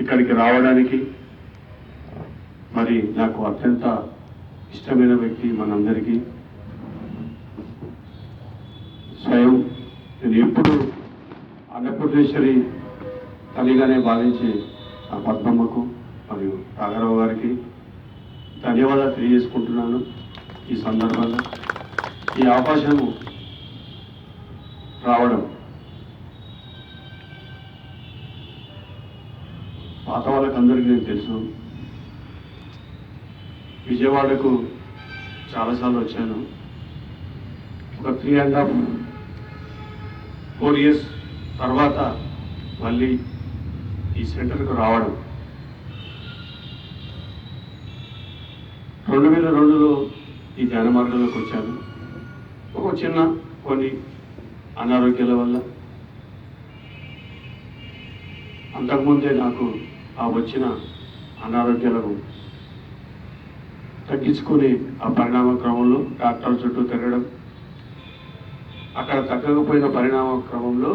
ఇక్కడికి రావడానికి మరి నాకు అత్యంత ఇష్టమైన వ్యక్తి మనందరికీ. స్వయం నేను ఎప్పుడు అన్నపూర్ణేశ్వరి తల్లిగానే భావించి ఆ పద్మమ్మకు మరియు రాఘరావు గారికి ధన్యవాదాలు తెలియజేసుకుంటున్నాను. ఈ సందర్భంగా ఈ అవకాశం రావడం పాత వాళ్ళకందరికీ నేను తెలుసు. విజయవాడకు చాలాసార్లు వచ్చాను. ఒక 3.5-4 years తర్వాత మళ్ళీ ఈ సెంటర్కు రావడం. 2002లో ఈ ధ్యాన మార్గంలోకి వచ్చాను. ఒక చిన్న కొన్ని అనారోగ్యాల వల్ల అంతకుముందే నాకు ఆ వచ్చిన అనారోగ్యాలను తగ్గించుకొని ఆ పరిణామ క్రమంలో డాక్టర్ల చుట్టూ తిరగడం, అక్కడ తగ్గకపోయిన పరిణామ క్రమంలో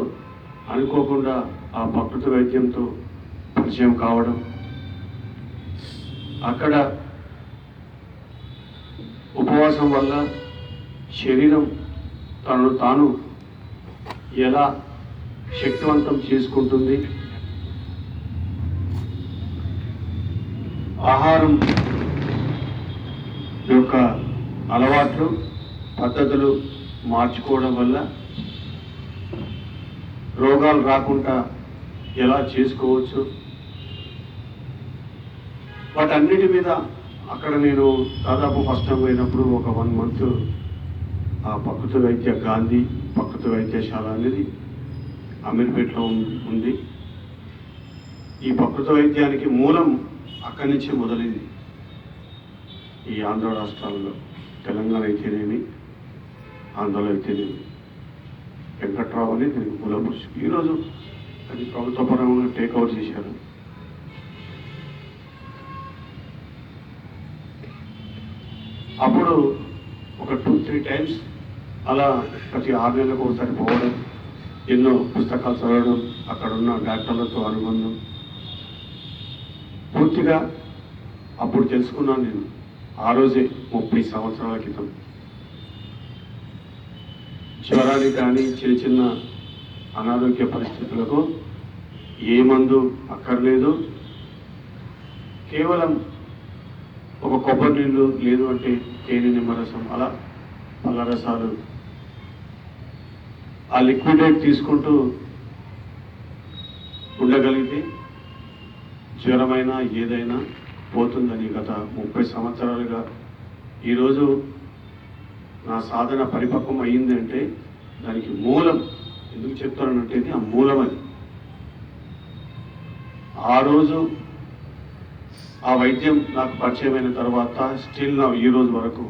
అనుకోకుండా ఆ ప్రకృతి వైద్యంతో పరిచయం కావడం, అక్కడ ఉపవాసం వల్ల శరీరం తనను తాను ఎలా శక్తివంతం చేసుకుంటుంది, ఆహారం యొక్క అలవాట్లు పద్ధతులు మార్చుకోవడం వల్ల రోగాలు రాకుండా ఎలా చేసుకోవచ్చు, వాటన్నిటి మీద అక్కడ నేను దాదాపు ఫస్ట్ టైం పోయినప్పుడు ఒక 1 month ఆ ప్రకృతి వైద్య గాంధీ ప్రకృతి వైద్యశాల అనేది అమీర్పేటలో ఉంది. ఈ ప్రకృతి వైద్యానికి మూలం అక్కడి నుంచి మొదలైంది. ఈ ఆంధ్ర రాష్ట్రాల్లో తెలంగాణ అయితేనేమి, ఆంధ్రలో అయితేనేమి వెంకట్రావు అని దీనికి మూల పురుషుడు. ఈరోజు అది ప్రభుత్వ పరంగా టేక్అవుట్ చేశారు. అప్పుడు ఒక 2-3 times అలా ప్రతి 6 నెలలకు ఒకసారి పోవడం, ఎన్నో పుస్తకాలు చదవడం, అక్కడ ఉన్న డాక్టర్లతో అనుబంధం పూర్తిగా అప్పుడు తెలుసుకున్నాను. నేను ఆ రోజే 30 సంవత్సరాల క్రితం జ్వరానికి కానీ చిన్న చిన్న అనారోగ్య పరిస్థితులకు ఏ మందు అక్కర్లేదు, కేవలం ఒక కొబ్బరి నీళ్ళు లేదు అంటే తేనె నిమ్మరసం అలా పళ్ళరసాలు ఆ లిక్విడేట్ తీసుకుంటూ ఉండగలిగితే జ్వరమైనా ఏదైనా పోతుందని గత 30 సంవత్సరాలుగా ఈరోజు నా సాధన పరిపక్వం అయ్యింది అంటే దానికి మూలం ఎందుకు చెప్తానంటే ఆ మూలం అది. ఆ రోజు ఆ వైద్యం నాకు పరిచయమైన తర్వాత స్టిల్ నా ఈ రోజు వరకు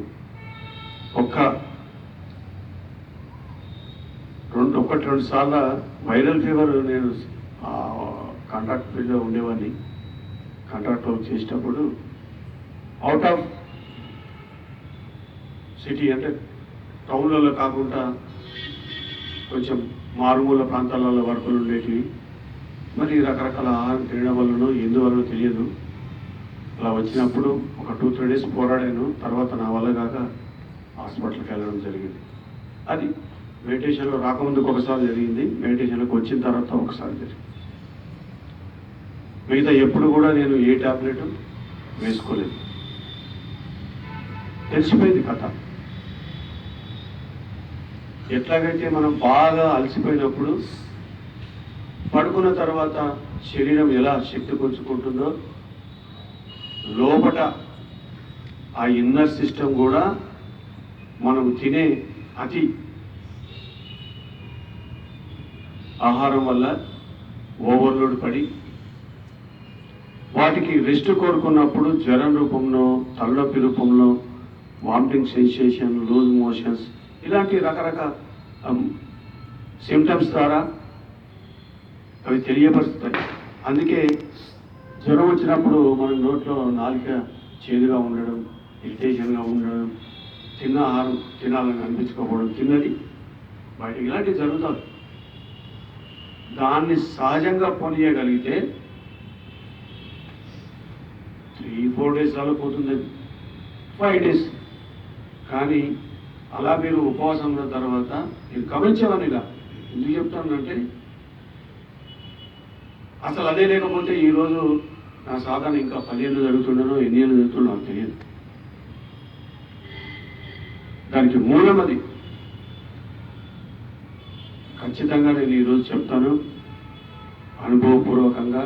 ఒకటి రెండు సార్లు వైరల్ ఫీవర్ నేను కాంట్రాక్ట్ ఫీల్డ్లో ఉండేవాడిని. కాంట్రాక్ట్ వర్క్ చేసేటప్పుడు అవుట్ ఆఫ్ సిటీ అంటే టౌన్లలో కాకుండా కొంచెం మారుమూల ప్రాంతాలలో వర్కులు ఉండేటివి. మరి రకరకాల ఆహారం తినడం వల్లనో ఎందువల్లనో తెలియదు, అలా వచ్చినప్పుడు ఒక 2-3 days పోరాడాను. తర్వాత నా వల్ల కాక హాస్పిటల్కి వెళ్ళడం జరిగింది. అది మెడిటేషన్లో రాకముందుకు ఒకసారి జరిగింది, మెడిటేషన్లోకి వచ్చిన తర్వాత ఒకసారి జరిగింది. మిగతా ఎప్పుడు కూడా నేను ఏ టాబ్లెట్ వేసుకోలేదు. తెలిసిపోయింది కథ. ఎట్లాగైతే మనం బాగా అలసిపోయినప్పుడు పడుకున్న తర్వాత శరీరం ఎలా శక్తి పుంజుకుంటుందో లోపట ఆ ఇన్నర్ సిస్టమ్ కూడా మనం తినే అతి ఆహారం వల్ల ఓవర్లోడ్ పడి వాటికి రెస్ట్ కోరుకున్నప్పుడు జ్వరం రూపంలో, తలనొప్పి రూపంలో, వామిటింగ్ సెన్సేషన్, లూజ్ మోషన్స్ ఇలాంటి రకరకాల సిమ్టమ్స్ ద్వారా అవి తెలియపరుస్తాయి. అందుకే జ్వరం వచ్చినప్పుడు మన నోట్లో నాలుక చేదుగా ఉండడం, ఇరిటేషన్గా ఉండడం, తిన్న ఆహారం తినాలని అనిపించుకోకపోవడం, తిన్నది బయట ఇలాంటివి జరుగుతుంది. దాన్ని సహజంగా పోనీయగలిగితే ఈ 4 days అలా పోతుంది, 5 days. కానీ అలా మీరు ఉపవాసం ఉన్న తర్వాత నేను గమనించేవాడిని. ఇలా ఎందుకు చెప్తానంటే అసలు అదే లేకపోతే ఈరోజు నా సాధన ఇంకా 10 ఏళ్ళు జరుగుతుండనో ఎన్ని ఏళ్ళు జరుగుతుండో నాకు తెలియదు. దానికి మూలం అది. ఖచ్చితంగా నేను ఈరోజు చెప్తాను అనుభవపూర్వకంగా.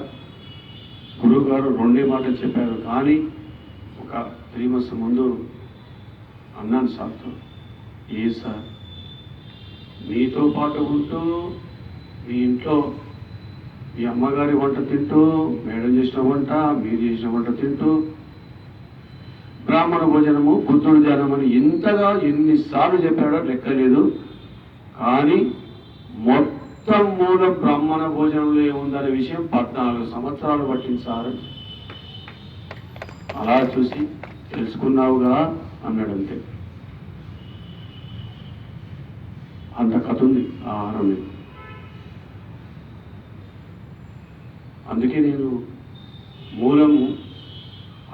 గురువు గారు 2 మాటలు చెప్పారు, కానీ ఒక 3 months ముందు అన్నాను సార్తో, ఏ సార్ మీతో పాటు ఉంటూ మీ ఇంట్లో మీ అమ్మగారి వంట తింటూ, మేడం చేసిన వంట, మీరు చేసిన వంట తింటూ, బ్రాహ్మణ భోజనము బుద్ధుడు ధ్యానం అని ఇంతగా ఎన్నిసార్లు చెప్పాడో లెక్కలేదు. కానీ మొత్తం మూలం బ్రాహ్మణ భోజనంలో ఏముందనే విషయం 14 సంవత్సరాలు పట్టింది సార్. అలా చూసి తెలుసుకున్నావుగా అన్నాడు. అంతే, అంత కథ ఉంది ఆ ఆహారం మీద. అందుకే నేను మూలము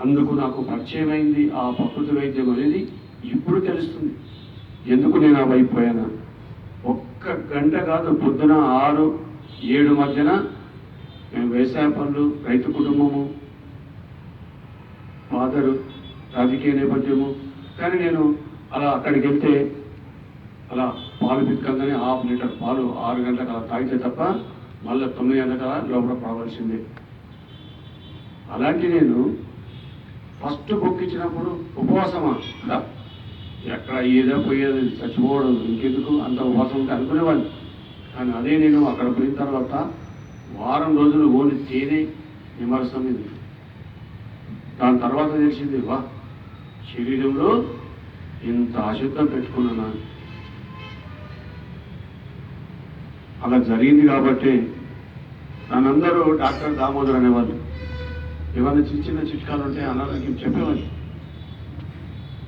అందుకు నాకు పరిచయమైంది ఆ ప్రకృతి వైద్యం అనేది ఇప్పుడు తెలుస్తుంది. ఎందుకు నేను ఆ వైపోయాను. 1 గంట కాదు, పొద్దున 6-7 మధ్యన మేము వ్యవసాయ పనులు, రైతు కుటుంబము, ఫాదరు రాజకీయ నేపథ్యము. కానీ నేను అలా అక్కడికి వెళ్తే అలా పాలు పిక్కగానే 1/2 లీటర్ పాలు 6 గంటలకు అలా తాగితే తప్ప మళ్ళీ 9 గంటల లోపల పడవలసిందే. అలాంటి నేను ఫస్ట్ బుక్ ఇచ్చినప్పుడు ఉపవాసమా ఎక్కడ ఏదో పోయేది చచ్చిపోవడం ఇంకెందుకు అంత ఉపవాసం ఉంటే అనుకునేవాడిని. కానీ అదే నేను అక్కడ పోయిన తర్వాత వారం రోజులు ఓన్లీ తేనె నిమరసం ఇది. దాని తర్వాత తెలిసింది, వా శరీరంలో ఇంత అశుద్ధం పెట్టుకున్నాను. అలా జరిగింది కాబట్టి నన్నందరూ డాక్టర్ దామోదర్ అనేవాళ్ళు. ఏమైనా చిన్న చిట్కాలు ఉంటే అనారోగ్యం చెప్పేవాళ్ళు.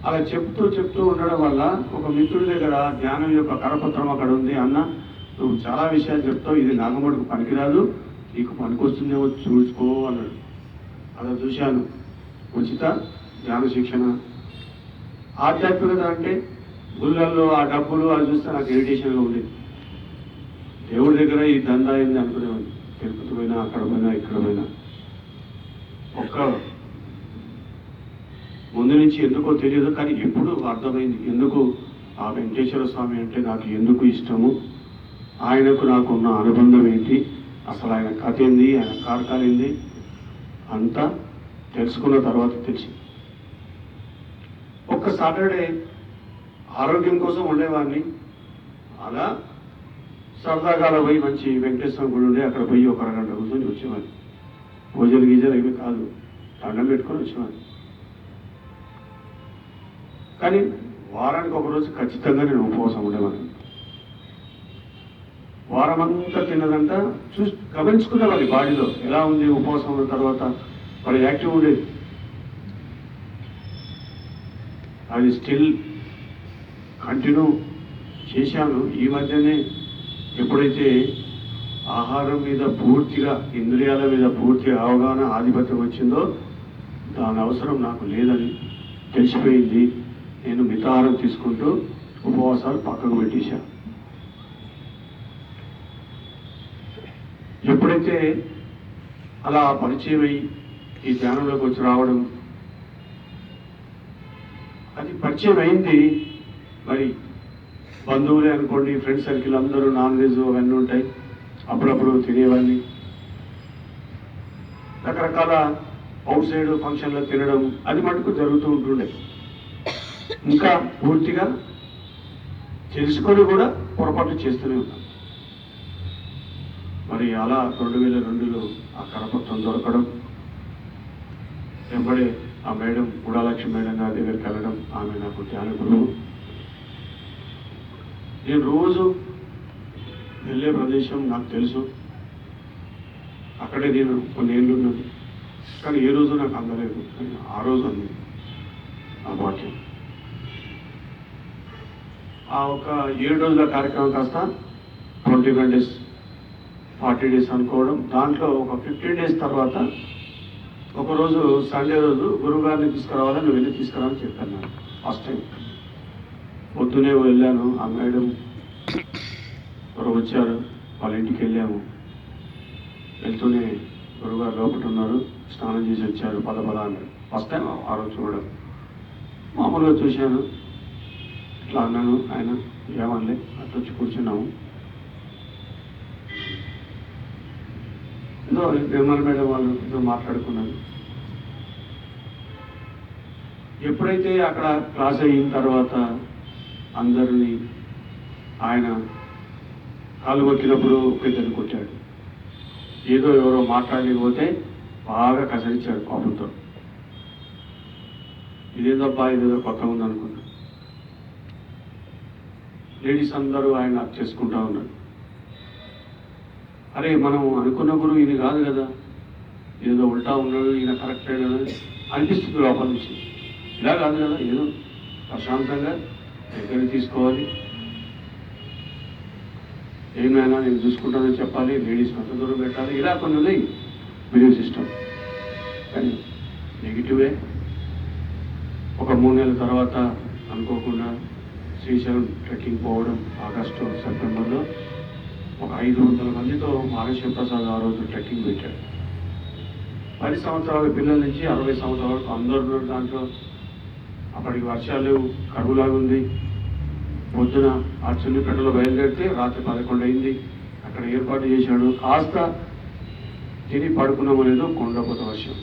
అలా చెప్తూ ఉండడం వల్ల ఒక మిత్రుడి దగ్గర జ్ఞానం యొక్క కరపత్రం అక్కడ ఉంది. అన్న నువ్వు చాలా విషయాలు చెప్తావు, ఇది నాగమ్మడికి పనికిరాదు, నీకు పనికొస్తుందేమో చూసుకో అన్నాడు. అలా చూశాను. ఉచిత జ్ఞాన శిక్షణ. ఆధ్యాత్మికత అంటే గుళ్ళల్లో ఆ డబ్బులు అది చూస్తే నాకు ఇరిటేషన్గా ఉండేది. దేవుడి దగ్గర ఈ దందా అయింది అనుకునేవాడిని. తిరుపతి పోయినా, అక్కడ పోయినా, ఇక్కడ పోయినా. ముందు నుంచి ఎందుకో తెలియదు, కానీ ఎప్పుడు అర్థమైంది ఎందుకు ఆ వెంకటేశ్వర స్వామి అంటే నాకు ఎందుకు ఇష్టము, ఆయనకు నాకు ఉన్న అనుబంధం ఏంటి, అసలు ఆయన కథ ఏంది, ఆయన కారకాలు ఏంది, అంతా తెలుసుకున్న తర్వాత తెలిసి. ఒక్క సాటర్డే ఆరోగ్యం కోసం ఉండేవాడిని. అలా సరదాగా పోయి మంచి వెంకటేశ్వర గుడి ఉండే అక్కడ పోయి 1 అరగంట కూర్చొని వచ్చేవాడిని. పూజలు గీజలు ఏమీ కాదు, దండం పెట్టుకొని వచ్చేవాడిని. కానీ వారానికి 1 రోజు ఖచ్చితంగా నేను ఉపవాసం ఉండేవాడిని. వారం అంతా తిన్నదంతా చూసి గమనించుకునేవాడి బాడీలో ఎలా ఉంది. ఉపవాసం ఉన్న తర్వాత వాడు యాక్టివ్ ఉండేది. అది స్టిల్ కంటిన్యూ చేశాను. ఈ మధ్యనే ఎప్పుడైతే ఆహారం మీద పూర్తిగా, ఇంద్రియాల మీద పూర్తిగా అవగాహన, ఆధిపత్యం వచ్చిందో దాని అవసరం నాకు లేదని తెలిసిపోయింది. నేను మితాహారం తీసుకుంటూ ఉపవాసాలు పక్కకు పెట్టేశాను. ఎప్పుడైతే అలా పరిచయం అయ్యి ఈ ధ్యానంలోకి వచ్చి రావడం, అది పరిచయం అయింది. మరి బంధువులే అనుకోండి, ఫ్రెండ్ సర్కిల్ అందరూ నాన్ వెజ్ అవన్నీ ఉంటాయి, అప్పుడప్పుడు తినేవాడిని. రకరకాల అవుట్ సైడ్ ఫంక్షన్లో తినడం అది మటుకు జరుగుతూ ఉంటుండే. ఇంకా పూర్తిగా తెలుసుకొని కూడా పొరపాటు చేస్తూనే ఉన్నాం. మరి అలా 2002లో ఆ కరపత్రం దొరకడం, వెంబడే ఆ మేడం గుడాలక్ష్మి మేడం గారి దగ్గరికి వెళ్ళడం, ఆమె నాకు ధ్యాన గురువు. నేను రోజు వెళ్ళే ప్రదేశం నాకు తెలుసు, అక్కడే నేను కొన్ని ఏళ్ళు ఉన్నది. కానీ ఏ రోజు నాకు అందలేదు, ఆ రోజు అంది ఆ వాక్యం. ఆ ఒక 7 రోజుల కార్యక్రమం కాస్త 21 days 40 days అనుకోవడం. దాంట్లో ఒక 15 days తర్వాత ఒకరోజు సండే రోజు గురువు గారిని తీసుకురావాలని నువ్వు వెళ్ళి తీసుకురావని చెప్పాను నాకు ఫస్ట్ టైం. పొద్దునే వెళ్ళాను, ఆ మేడం ఎవరు వచ్చారు, వాళ్ళ ఇంటికి వెళ్ళాము. వెళ్తూనే గురువుగారు లోపల ఉన్నారు, స్నానం చేసి వచ్చారు, పద అన్నాడు. ఫస్ట్ టైం ఆ రోజు చూడడం. మామూలుగా చూశాను, ఇట్లా అన్నాను, ఆయన ఏమనలే, అట్లా వచ్చి కూర్చున్నాము. ఏదో నిర్మల మేడం వాళ్ళు ఏదో మాట్లాడుకున్నారు. ఎప్పుడైతే అక్కడ క్లాస్ అయిన తర్వాత అందరినీ ఆయన కాలు కొట్టినప్పుడు పెద్దలు కొట్టాడు. ఏదో ఎవరో మాట్లాడలేకపోతే బాగా కసరించాడు కోపంతో. ఇదేదబ్బా, ఇదేదో కొత్త ఉందనుకున్నా. లేడీస్ అందరూ ఆయన అప్ చేసుకుంటా ఉన్నారు. అరే, మనం అనుకున్న గురువు ఇది కాదు కదా, ఏదో ఉల్టా ఉన్నాడు, ఈయన కరెక్ట్ అయ్యాడు అనిపిస్తుంది లోపల నుంచి. ఇలా కాదు కదా, ఏదో ప్రశాంతంగా దగ్గరికి తీసుకోవాలి, ఏమైనా నేను చూసుకుంటానని చెప్పాలి, లేడీస్ అంత దూరం పెట్టాలి, ఇలా కొన్ని ఉన్నాయి బిలీవ్ సిస్టమ్. కానీ నెగిటివే. ఒక 3 నెలల తర్వాత అనుకోకుండా శ్రీశైలం ట్రెక్కింగ్ పోవడం, ఆగస్టు సెప్టెంబర్లో ఒక 500 మందితో మహాశివ ప్రసాద్ ఆ రోజు ట్రెక్కింగ్ పెట్టాడు. 10 సంవత్సరాల పిల్లల నుంచి 60 సంవత్సరాల వరకు అందరూ దాంట్లో. అప్పటికి వర్షాలు, కరువులాగా ఉంది. పొద్దున ఆ చిన్నపేటలో బయలుదేరితే రాత్రి 11 అయింది. అక్కడ ఏర్పాటు చేశాడు. కాస్త తిని పడుకున్నామో లేదో కొండపోత వర్షం.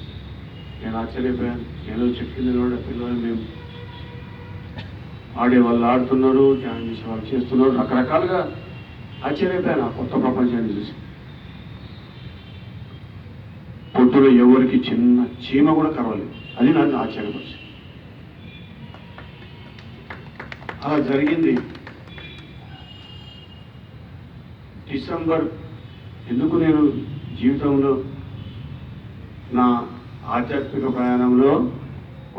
నేను ఆశ్చర్యపోయాను. ఏదో చెప్పింది కూడా పిల్లలు మేము ఆడే వాళ్ళు ఆడుతున్నారు, ధ్యానం చేసే వాళ్ళు చేస్తున్నారు, రకరకాలుగా ఆశ్చర్యపోయాను ఆ కొత్త ప్రపంచాన్ని చూసి. పొద్దున ఎవరికి చిన్న చీమ కూడా కరవలేదు. అది నన్ను ఆశ్చర్యపరిచింది. అలా జరిగింది. డిసెంబర్ ఎందుకు నేను జీవితంలో నా ఆధ్యాత్మిక ప్రయాణంలో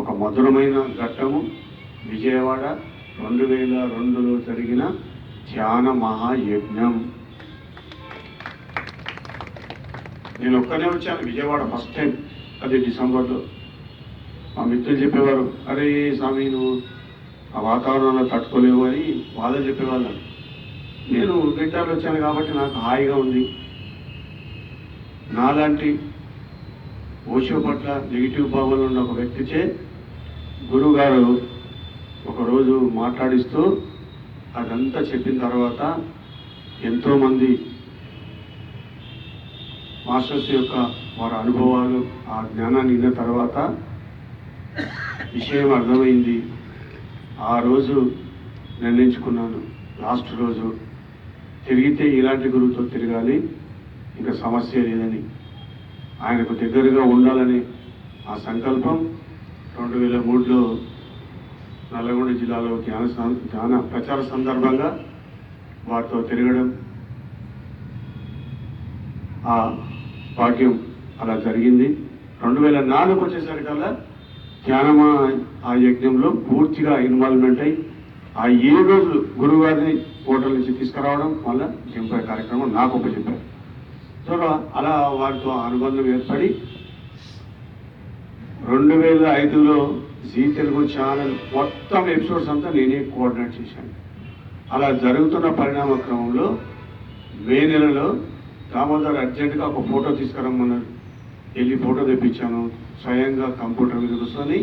ఒక మధురమైన ఘట్టము విజయవాడ 2002లో జరిగిన ధ్యాన మహాయజ్ఞం. నేను ఒక్కనే వచ్చాను విజయవాడ ఫస్ట్ టైం. అది డిసెంబర్లో. మా మిత్రులు చెప్పేవారు, అరే స్వామి నువ్వు ఆ వాతావరణంలో తట్టుకోలేవు అని వాళ్ళు చెప్పేవాళ్ళు. నేను రిటైర్లు వచ్చాను కాబట్టి నాకు హాయిగా ఉంది. నాలాంటి ఓషో పట్ల నెగిటివ్ భావనలో ఉన్న ఒక వ్యక్తిచే గురువు గారు ఒకరోజు మాట్లాడిస్తూ అదంతా చెప్పిన తర్వాత ఎంతోమంది మాస్టర్స్ యొక్క వారి అనుభవాలు, ఆ జ్ఞానాన్ని విన్న తర్వాత విషయం అర్థమైంది. ఆ రోజు నిర్ణయించుకున్నాను, లాస్ట్ రోజు తిరిగితే ఇలాంటి గురువుతో తిరగాలి, ఇంకా సమస్య లేదని, ఆయనకు దగ్గరగా ఉండాలని ఆ సంకల్పం 2003లో నల్లగొండ జిల్లాలో ధ్యాన ప్రచార సందర్భంగా వారితో తిరగడం, ఆ భాగ్యం అలా జరిగింది. 2004 వచ్చేసరికల్లా ధ్యానమా ఆ యజ్ఞంలో పూర్తిగా ఇన్వాల్వ్మెంట్ అయ్యి ఆ 7 రోజులు గురువు గారిని హోటల్ నుంచి తీసుకురావడం, మళ్ళీ జింపే కార్యక్రమం నాకు ఒప్పచెప్పారు. సో అలా వారితో అనుబంధం ఏర్పడి 2005లో జీ తెలుగు ఛానల్ మొత్తం ఎపిసోడ్స్ అంతా నేనే కోఆర్డినేట్ చేశాను. అలా జరుగుతున్న పరిణామ క్రమంలో మే నెలలో దామోదర్ అర్జెంటుగా ఒక ఫోటో తీసుకురమ్మన్నారు. వెళ్ళి ఫోటో తెప్పించాను. స్వయంగా కంప్యూటర్ మీద కూర్చొని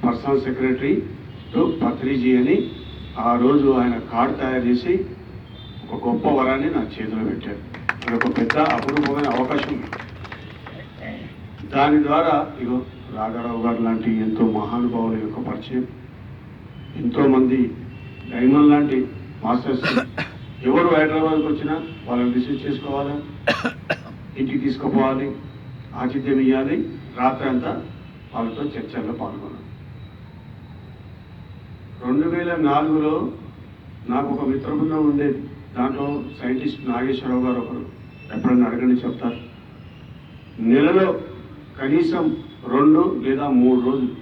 పర్సనల్ సెక్రటరీ టు పత్రిజీ అని ఆ రోజు ఆయన కార్డు తయారు చేసి ఒక గొప్ప వరాన్ని నా చేతిలో పెట్టారు. అది ఒక పెద్ద అపూర్వమైన అవకాశం. దాని ద్వారా ఇగో రాఘారావు గారు లాంటి ఎంతో మహానుభావుల యొక్క పరిచయం, ఎంతోమంది డైమండ్ లాంటి మాస్టర్స్ ఎవరు హైదరాబాద్కి వచ్చినా వాళ్ళని రిసీవ్ చేసుకోవాలి, ఇంటికి తీసుకుపోవాలి, ఆతిథ్యం ఇవ్వాలి. రాత్రి అంతా వాళ్ళతో చర్చల్లో పాల్గొన్నాను. 2004లో నాకు ఒక మిత్ర బృందం ఉండేది. దాంట్లో సైంటిస్ట్ నాగేశ్వరరావు గారు ఒకరు. ఎప్పుడన్నా అడగండి చెప్తారు. నెలలో కనీసం 2 లేదా 3 రోజులు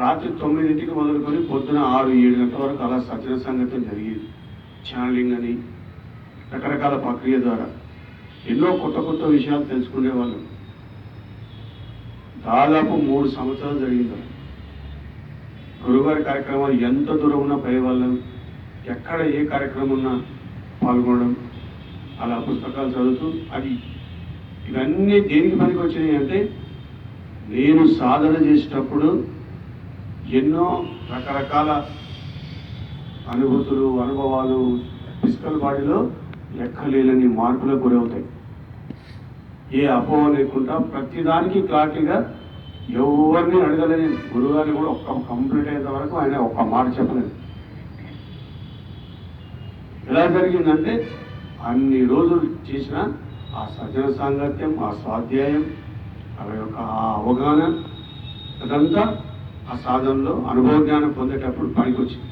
రాత్రి 9ంటికి మొదలుకొని పొద్దున 6-7 గంటల వరకు అలా సజ్జన సంగతం జరిగేది. ఛానలింగ్ అని రకరకాల ప్రక్రియ ద్వారా ఎన్నో కొత్త కొత్త విషయాలు తెలుసుకునేవాళ్ళు. దాదాపు 3 సంవత్సరాలు జరిగింది. గురుగారి కార్యక్రమాలు ఎంత దూరం ఉన్నా పై వాళ్ళం, ఎక్కడ ఏ కార్యక్రమం ఉన్నా పాల్గొనడం, అలా పుస్తకాలు చదువుతూ అది ఇవన్నీ దేనికి పనికి వచ్చినాయి అంటే నేను సాధన చేసేటప్పుడు ఎన్నో రకరకాల అనుభూతులు, అనుభవాలు ఫిజికల్ బాడీలో లెక్కలేని మార్పులకు గురవుతాయి. ఏ అపోహ లేకుండా ప్రతిదానికి క్లారిటీగా ఎవరిని అడగలేని గురువుగారిని కూడా ఒక్క కంప్లీట్ అయ్యేంత వరకు ఆయన ఒక్క మాట చెప్పలేదు. ఎలా జరిగిందంటే అన్ని రోజులు చేసిన ఆ సజ్జన సాంగత్యం, ఆ స్వాధ్యాయం, అవి యొక్క ఆ అవగాహన అదంతా ఆ సాధనలో అనుభవ జ్ఞానం పొందేటప్పుడు పనికొచ్చింది.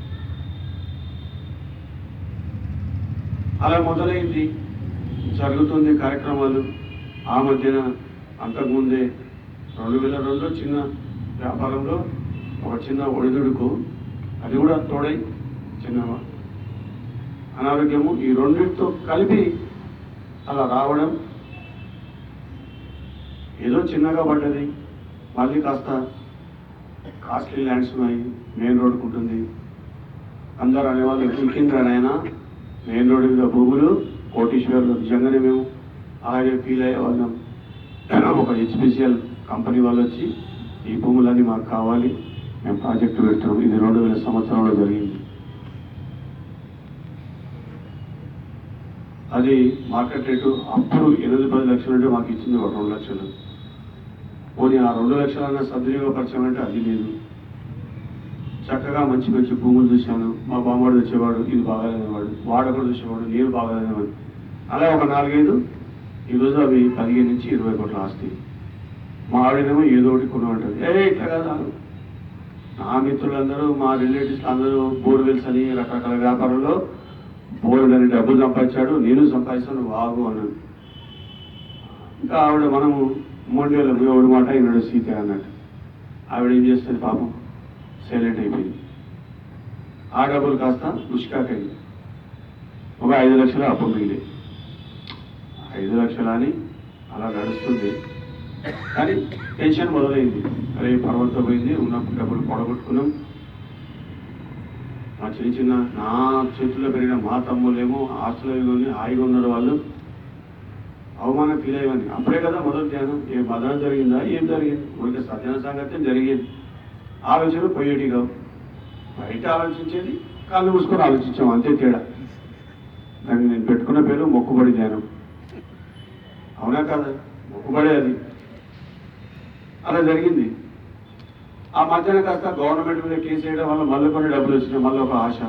అలా మొదలైంది, జరుగుతుంది కార్యక్రమాలు. ఆ మధ్యన అంతకుముందే 2002లో చిన్న వ్యాపారంలో ఒక చిన్న ఒడిదుడుకు, అది కూడా తోడై చిన్న అనారోగ్యము, ఈ రెండింటితో కలిపి అలా రావడం ఏదో చిన్నగా పడ్డది. మళ్ళీ కాస్త కాస్ట్లీ ల్యాండ్స్ ఉన్నాయి, మెయిన్ రోడ్డుకు ఉంటుంది. అందరూ అనేవాళ్ళు ఇంకింద్రా నాయన మెయిన్ రోడ్డు మీద భూములు, కోటీశ్వర్లు. నిజంగానే మేము అలాగే ఫీల్ అయ్యే వాళ్ళం. ఒక హెచ్పిసిఎల్ కంపెనీ వాళ్ళు వచ్చి ఈ భూములన్నీ మాకు కావాలి, మేము ప్రాజెక్టు పెట్టాం. ఇది 2000 సంవత్సరంలో జరిగింది. అది మార్కెట్ రేటు అప్పుడు 8-10 లక్షలు అంటే మాకు ఇచ్చింది ఒక 2 లక్షలు. పోనీ ఆ 2 లక్షలన్నా సద్వినియోగపరచం అంటే అది లేదు. చక్కగా మంచి మంచి భూములు చూశాను. మా బామ్మవాడు వచ్చేవాడు, ఇది బాగాలేనివాడు, వాడొకడు చూసేవాడు, నేను బాగాలేనివాడు. అలా ఒక 4-5 ఈరోజు అవి 15-20 కోట్ల ఆస్తి. మా ఆవిడనేమో ఏదో ఒకటి కొనమంటారు. ఇట్లా కదా. నా మిత్రులందరూ, మా రిలేటివ్స్ అందరూ బోర్వెల్స్ అని రకరకాల వ్యాపారంలో బోర్డు అని డబ్బులు సంపాదించాడు, నేను సంపాదిస్తాను వాగు అన్నాడు. ఇంకా ఆవిడ మనము మొండేళ్ళం, ఎవడి మాట ఈనాడు సీత అన్నట్టు. ఆవిడ ఏం చేస్తుంది పాపం, సైలెంట్ అయిపోయింది. ఆ డబ్బులు కాస్త ఉష్కాకైంది. ఒక 5 లక్షలు అప్పు మిగిలి 5 లక్షలు అని అలా నడుస్తుంది. కానీ టెన్షన్ మొదలైంది. అరే పర్వంతో పోయింది, ఉన్న డబ్బులు పొడగొట్టుకున్నాం. మా చిన్న చిన్న నా చేతుల్లో పెరిగిన మా తమ్ముళ్ళేమో ఆస్తులు హాయిగా ఉన్నారు. వాళ్ళు అవమానం ఫీల్ అయ్యేవాడిని. అప్పుడే కదా మొదలు ధ్యానం. ఏ మదన జరిగిందా, ఏం జరిగింది, ఊరికే సజ్జన సాంగత్యం జరిగేది. ఆలోచనలు పోయేటి కావు. బయట ఆలోచించేది కాళ్ళు మూసుకొని ఆలోచించాం, అంతే తేడా. దానికి నేను పెట్టుకున్న పేరు మొక్కుబడి ధ్యానం. అవునా కాదా, మొక్కుబడే అది. అలా జరిగింది. ఆ మధ్యన కాస్త గవర్నమెంట్ మీద కేసు వేయడం వల్ల మళ్ళీ కొన్ని డబ్బులు వచ్చినాయి. మళ్ళీ ఒక ఆశ,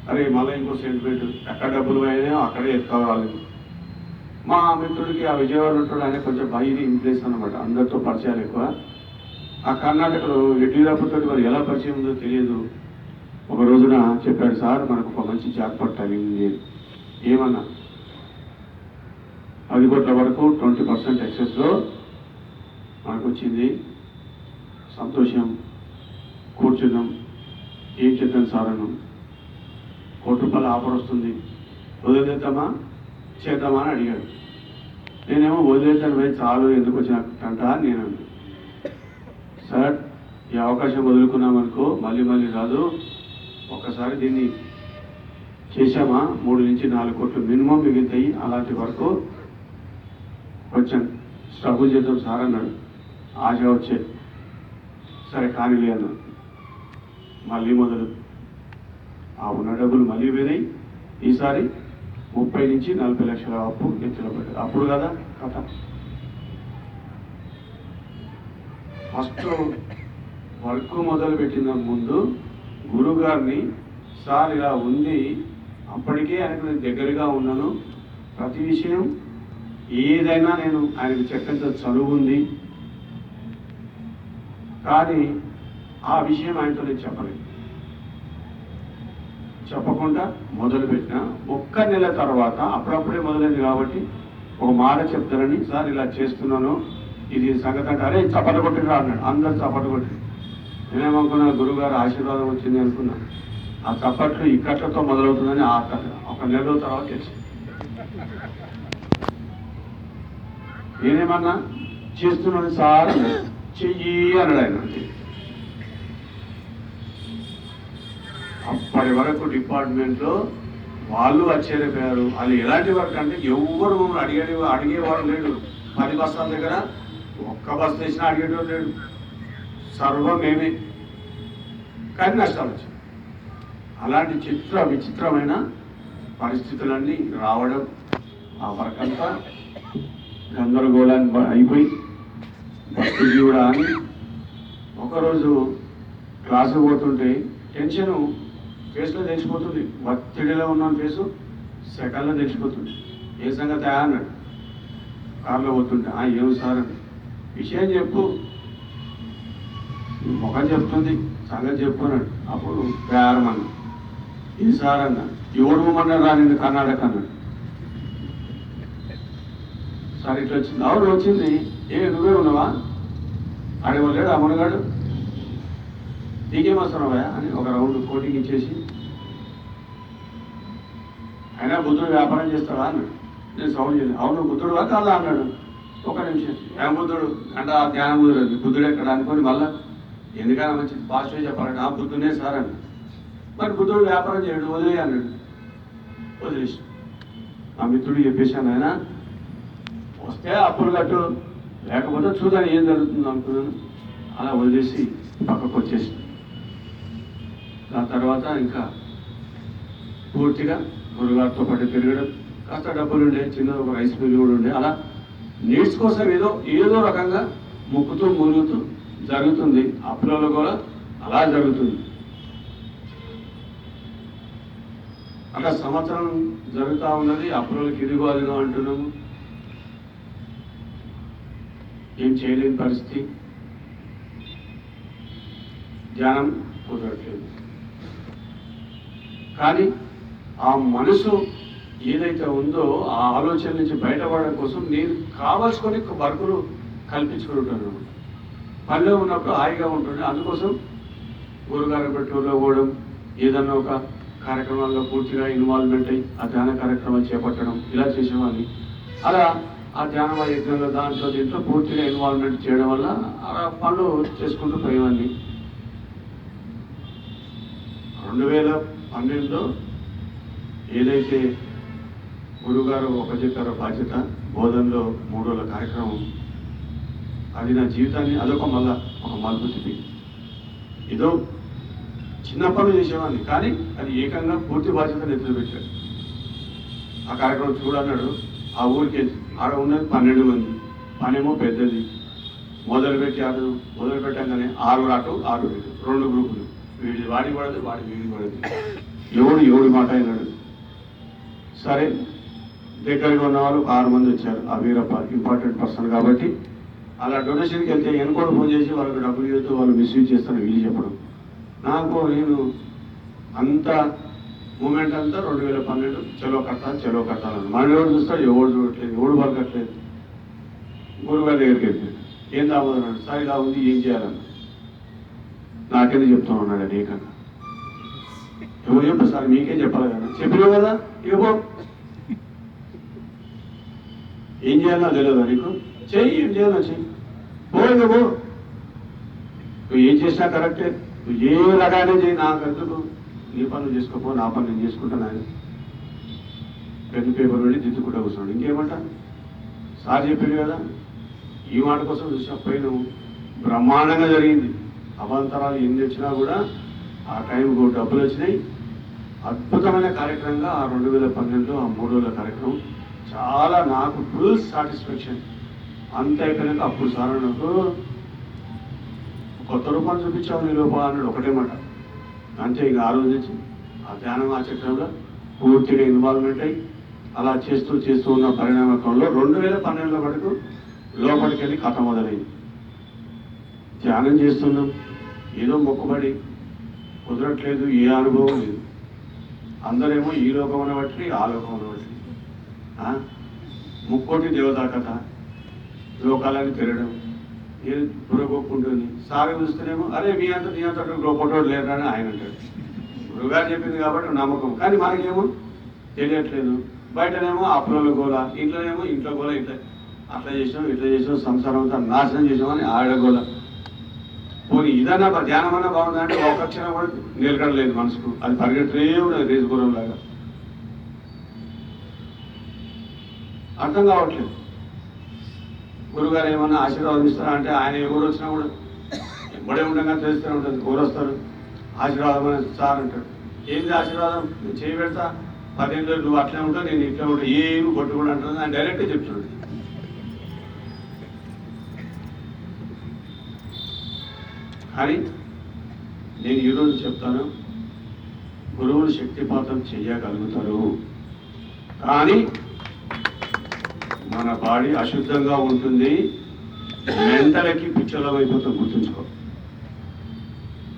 అరే మళ్ళీ ఇంకో సెంటిమెంట్, ఎక్కడ డబ్బులు పోయాయో అక్కడే ఎత్తుకోవాలి. మా మిత్రుడికి ఆ విజయవాడ ఉంటాడు, ఆయన కొంచెం బయట ఇంప్లేస్ అనమాట, అందరితో పరిచయాలు ఎక్కువ. ఆ కర్ణాటకలో యడ్యూరప్పతో మరి ఎలా పరిచయం ఉందో తెలియదు. ఒక రోజున చెప్పాడు, సార్ మనకు ఒక మంచి జాక్పాట్ తగిలింది. ఏమన్నా 10 కోట్ల వరకు 20% ఎక్సెస్లో మనకు వచ్చింది. సంతోషం. కూర్చున్నాం. ఏం చేద్దాం సార్ అను. ₹1 కోటి ఆఫర్ వస్తుంది, వదిలేద్దామా చేద్దామా అని అడిగాడు. నేనేమో వదిలేద్దాను పోయి చాలు, ఎందుకు వచ్చినట్టంట అని నేను అన్నాను. సార్ ఈ అవకాశం వదులుకున్నామనుకో మళ్ళీ మళ్ళీ రాదు. ఒక్కసారి దీన్ని చేశామా 3-4 కోట్లు మినిమం మిగులుతాయి. అలాంటి వరకు కొంచెం స్ట్రగుల్ చేద్దాం సార్ అన్నాడు. ఆశ వచ్చే సరే కానీలే అన్నాడు. మళ్ళీ మొదలు. ఆ ఉన్న డబ్బులు మళ్ళీ పోయినాయి. ఈసారి 30-40 లక్షల అప్పు ఎత్తులో పడ్డది. అప్పుడు కదా కథ. ఫస్ట్ వర్క్ మొదలు పెట్టిన ముందు గురువుగారిని, సార్ ఇలా ఉంది, అప్పటికే ఆయనకు నేను దగ్గరగా ఉన్నాను, ప్రతి విషయం ఏదైనా నేను ఆయనకు చెప్పేంత చదువు ఉంది, కానీ ఆ విషయం ఆయనతో నేను చెప్పలేదు. చెప్పకుండా మొదలుపెట్టిన 1 నెల తర్వాత అప్పుడప్పుడే మొదలైంది కాబట్టి ఒక మాట చెప్తారని, సార్ ఇలా చేస్తున్నాను, ఇది సంగతి అంటే, అరే చప్పట కొట్టిరా అన్నాడు. అందరు చప్పట కొట్టి. నేనేమనుకున్నా గురువుగారు ఆశీర్వాదం వచ్చింది అనుకున్నా. ఆ చప్పట్లు ఇక్కట్లతో మొదలవుతుందని 1 నెల తర్వాత తెలిసింది. నేనేమన్నా చేస్తున్నాను సార్ చెయ్యి అన్నాడు ఆయన. అప్పటి వరకు డిపార్ట్మెంట్లో వాళ్ళు ఆశ్చర్యపోయారు. వాళ్ళు ఎలాంటి వర్క్ అంటే ఎవరు మమ్మల్ని అడిగేవాడు లేడు. 10 బస్తాల దగ్గర ఒక్క బస్తా వేసినా అడిగేటోడు లేడు. సర్వం మేమే. కానీ నష్టాలు వచ్చాయి. అలాంటి విచిత్రమైన పరిస్థితులన్నీ రావడం, ఆ వర్క్ అంతా గందరగోళాన్ని అయిపోయి భక్తి కూడా అని ఒకరోజు క్లాసు పోతుంటే టెన్షను ఫేస్లో తెలిసిపోతుంది. ఒత్తిడిలో ఉన్న ఫేసు సెకండ్లో తెలిసిపోతుంది. ఏ సంగతి అన్నాడు. కారులో పోతుంటే ఏం సార్ అని. విషయం చెప్పు, ముఖం చెప్తుంది, సంగతి చెప్పు అన్నాడు. అప్పుడు ప్రారంభం ఇది సార్ అన్న. ఎవడుమన్నారు రానింది కర్ణాటక అన్నాడు. సార్ ఇట్లా వచ్చింది. అవును వచ్చింది. నువ్వే ఉన్నావా? అడగలేడు అమ్మనగాడు. నీకేమొస్తున్నావా అని ఒక రౌండ్ కోటింగ్ ఇచ్చేసి, అయినా బుద్ధుడు వ్యాపారం చేస్తాడా అన్నాడు. నేను సౌండ్ చేయలేదు. అవును బుద్ధుడువా కాదా అన్నాడు. ఒక నిమిషం బుద్ధుడు అంటే ఆ ధ్యానం కుదరదు. బుద్ధుడు ఎక్కడ అనుకొని మళ్ళా ఎందుకైనా మంచిది పాజిటివ్ చెప్పాలంటే బుద్ధునే సార్ అన్నాడు. మరి బుద్ధుడు వ్యాపారం చేయడు, వదిలే అన్నాడు. వదిలేసి ఆ మిత్రుడు చెప్పేశాను, ఆయన వస్తే అప్పులు కట్టు, లేకపోతే చూద్దాం ఏం జరుగుతుందో అనుకున్నాను. అలా వదిలేసి పక్కకు వచ్చేసి దాని తర్వాత ఇంకా పూర్తిగా గురుగారితో పాటు తిరగడం, కాస్త డబ్బులు ఉండే, చిన్న ఒక రైస్ మిల్ కూడా ఉండే. అలా నీడ్స్ కోసం ఏదో రకంగా మొక్కుతూ మురుగుతూ జరుగుతుంది. అప్పులలో కూడా అలా జరుగుతుంది. అలా సంవత్సరం జరుగుతూ ఉన్నది. అప్పులకి ఇదిగో అదిగో అంటున్నాము. ఏం చేయలేని పరిస్థితి. ధ్యానం కుదరట్లేదు. కానీ ఆ మనసు ఏదైతే ఉందో ఆ ఆలోచన నుంచి బయటపడడం కోసం నేను కావాల్సుకొని వర్కులు కల్పించుకుని ఉంటాను. పనిలో ఉన్నప్పుడు హాయిగా ఉంటుండే. అందుకోసం గురుగారు పెట్టులో పోవడం, ఏదన్నా ఒక కార్యక్రమాల్లో పూర్తిగా ఇన్వాల్వ్మెంట్ అయ్యి ఆ ధ్యాన కార్యక్రమాలు చేపట్టడం ఇలా చేసేవాడిని. అలా ఆ ధ్యాన యజ్ఞంలో దీంట్లో పూర్తిగా ఇన్వాల్వ్మెంట్ చేయడం వల్ల అలా పనులు చేసుకుంటూ పోయేవాడిని. 2012లో ఏదైతే గురుగారు చెప్పారో బాధ్యత బోధనలో 3 రోజుల కార్యక్రమం, అది నా జీవితాన్ని అదొక మలుపు తిప్పి. ఏదో చిన్న పనులు చేసేవాడిని, కానీ అది ఏకంగా పూర్తి బాధ్యత ఎత్తులు పెట్టాడు. ఆ కార్యక్రమం చూడన్నాడు. ఆ ఊరికి ఆడ ఉన్నది 12 మంది. పనేమో పెద్దది. మొదలు పెట్టంగానే 6 రాటు 6 వీడు, 2 గ్రూపులు. వీడి వాడి పడదు, వాడి వీడి పడదు. ఎవడు మాట అయినాడు. సరే దగ్గరగా ఉన్న వాళ్ళు 6 మంది వచ్చారు. ఆ వీరప్ప ఇంపార్టెంట్ పర్సన్ కాబట్టి అలా డొనేషన్కి వెళ్తే ఎన్కోడు ఫోన్ చేసి వాళ్ళకి డబ్బులు ఇవ్వద్దు, వాళ్ళు మిస్యూజ్ చేస్తాను వీళ్ళు చెప్పడం. నేను అంత మూమెంట్ అంతా 2012 చలో కట్టాలని మన ఎవరు చూస్తాడు, ఎవడు చూడట్లేదు, ఎవడు పలకట్లేదు. గురుగారి దగ్గరికి వెళ్ళిపోయాడు. ఏం దామోదన్నాడు. సార్ ఇలా ఉంది, ఏం చేయాలన్నా. నాకేది చెప్తాను అన్నాడు అది ఏకంగా. ఎవరు చెప్పు సార్, మీకే చెప్పాలి కదా. చెప్పినావు కదా, ఇవ్వబో. ఏం చేయాలన్నా తెలియదా నీకు? చెయ్యి, ఏం చేయాలన్నా చెయ్యి, పో. నువ్వు ఏం చేసినా కరెక్టే, నువ్వు ఏ రకానే చేయి, నాకు ఎందుకు, నీ పనులు చేసుకోపో, నా పని నేను చేసుకుంటాను. ఆయన పెద్ద పేపర్ వెళ్ళి దిద్దుకుంటూ కూర్చున్నాడు. ఇంకేమంటా, సార్ చెప్పింది కదా. ఈ మాట కోసం చూసినప్పుడు బ్రహ్మాండంగా జరిగింది. అవాంతరాలు ఎన్ని వచ్చినా కూడా ఆ టైంకు డబ్బులు వచ్చినాయి. అద్భుతమైన కార్యక్రమంగా ఆ 2012లో ఆ 3 రోజుల కార్యక్రమం చాలా నాకు ఫుల్ సాటిస్ఫాక్షన్. అంత అయిపోయినాక అప్పుడు సార్ నాకు కొత్త రూపాన్ని చూపించావు నీ లోపల అన్నాడు. ఒకటే మాట అంతే. ఇక ఆ రోజు నుంచి ఆ ధ్యానం ఆచరణలో పూర్తిగా ఇన్వాల్వ్మెంట్ అయ్యి అలా చేస్తూ ఉన్న పరిణామకంలో 2012 వరకు లోపలికి వెళ్ళి కథ మొదలైంది. ధ్యానం చేస్తున్నాం, ఏదో మొక్కుబడి కుదరట్లేదు, ఏ అనుభవం లేదు. అందరేమో ఈ లోకం బట్టి ఆ లోకం బట్టి ముక్కోటి దేవతా కథ, లోకాలని తిరగడం, ఏ పురగొక్కుంటుంది. సాగు చూస్తేనేమో అరే నీ అంత గొప్పటోడు లేదని ఆయన అంటాడు. గురుగారు చెప్పింది కాబట్టి నమ్మకం, కానీ మనకేమో తెలియట్లేదు. బయటనేమో అప్పుల గోల, ఇంట్లో గోల. ఇట్లా అట్లా చేసాం ఇట్లా చేసాం సంసారం అంతా నాశనం చేసామని ఆడగోల. పోనీ ఇదన్నా ధ్యానం అన్నా బాగుందంటే ఒక్క క్షణం కూడా నిలకడలేదు మనసుకు. అది పరిగెత్తే ఉన్నది రేసుగురం లాగా. అర్థం కావట్లేదు. గురుగారు ఏమన్నా ఆశీర్వాదం ఇస్తారా అంటే ఆయన ఎవరు వచ్చినా కూడా ఎంబడే ఉండగా తెలుస్తూనే ఉంటుంది. ఎవరు వస్తారు ఆశీర్వాదం అని సార్ అంటాడు. ఏంది ఆశీర్వాదం? నేను చేయి పెడతా 10 ఏళ్ళు నువ్వు అట్లే ఉంటావు నేను ఇట్లా ఉంటావు ఏమి కొట్టుకోడు అంటుంది. ఆయన డైరెక్ట్గా చెప్తున్నాడు. కానీ నేను ఈరోజు చెప్తాను, గురువులు శక్తిపాతం చేయగలుగుతారు. కానీ మన బాడీ అశుద్ధంగా ఉంటుంది, మెంటలకి పిచ్చలం అయిపోతాం. గుర్తుంచుకో.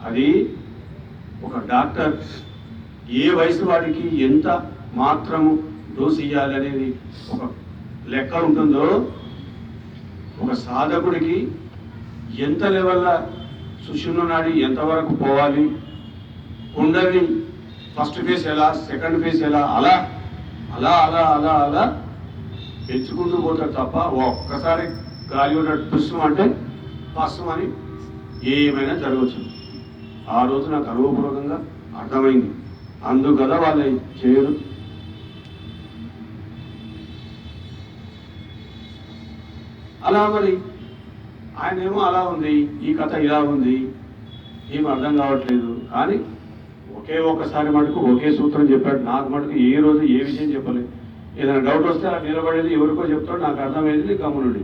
అది ఒక డాక్టర్ ఏ వయసు వాడికి ఎంత మాత్రము డోసు ఇవ్వాలి అనేది ఒక లెక్క ఉంటుందో, ఒక సాధకుడికి ఎంత లెవెల్ల సుషుమ్న నాడి ఎంతవరకు పోవాలి, కుండలి ఫస్ట్ ఫేజ్ ఎలా, సెకండ్ ఫేజ్ ఎలా, అలా అలా అలా అలా అలా పెంచుకుంటూ పోతారు తప్ప ఒక్కసారి గాలి ఉన్నట్టు పుష్పం అంటే పస్సం అని ఏమైనా జరగవచ్చు. ఆ రోజు నాకు అనుభవపూర్వకంగా అర్థమైంది. అందుకదా వాళ్ళు చేయరు. అలా మరి ఆయనేమో అలా ఉంది, ఈ కథ ఇలా ఉంది, ఏం అర్థం కావట్లేదు. కానీ ఒకే ఒక్కసారి మటుకు ఒకే సూత్రం చెప్పాడు. నాకు మటుకు ఏ రోజు ఏ విషయం చెప్పలేదు. ఏదైనా డౌట్ వస్తే అలా నిలబడేది, ఎవరికో చెప్తాడు, నాకు అర్థమయ్యేది గమ్మునుండి.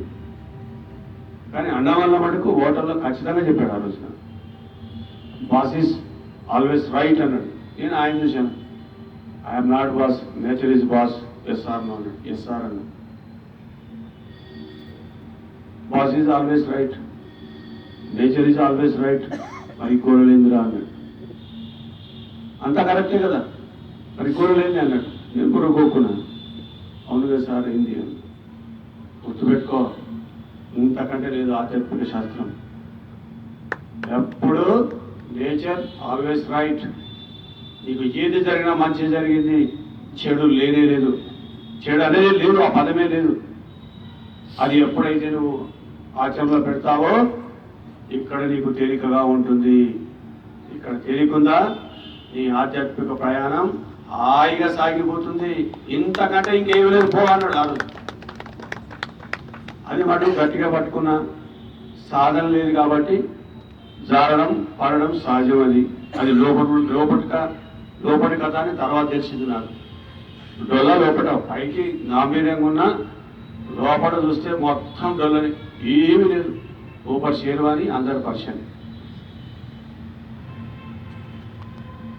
కానీ అన్నం వల్ల మటుకు హోటల్లో ఖచ్చితంగా చెప్పాడు. ఆ రోజున బాస్ ఈజ్ ఆల్వేస్ రైట్ అన్నాడు. నేను ఆయన చూశాను. I'm not boss, nature is boss, yes or no అన్నాడు. ఎస్ ఆర్ అన్నాడు. Boss is always right, nature is always right, మరి కోరలేందిరా అన్నాడు. అంతా కరెక్టే కదా, మరి కోరలేంది అన్నాడు. నేను కొనుక్కోకున్నాను. అవునుగా సార్ ఏంది అని గుర్తుపెట్టుకో. ఇంతకంటే లేదు ఆధ్యాత్మిక శాస్త్రం. ఎప్పుడు నేచర్ ఆల్వేస్ రైట్. నీకు ఏది జరిగినా మంచి జరిగింది, చెడు లేనే లేదు. చెడు అనేది లేదు, ఆ పదమే లేదు. అది ఎప్పుడైతే నువ్వు ఆచరణలో పెడతావో ఇక్కడ నీకు తేలికగా ఉంటుంది. ఇక్కడ తేలికుందా నీ ఆధ్యాత్మిక ప్రయాణం హాయిగా సాగిపోతుంది. ఇంతకంటే ఇంకేమీ లేదు, పో అన్నాడు ఆ రోజు. అది మటు గట్టిగా పట్టుకున్న సాధన లేదు కాబట్టి జారడం పడడం సహజం. అది లోపటి కథ అని తర్వాత తెలిసింది నాకు. డొల్ల లోపల పైకి గాంభీర్యంగా ఉన్న లోపల చూస్తే మొత్తం డొల్లని, ఏమీ లేదు. ఊపర్ షేర్వాని అందరి పర్షని.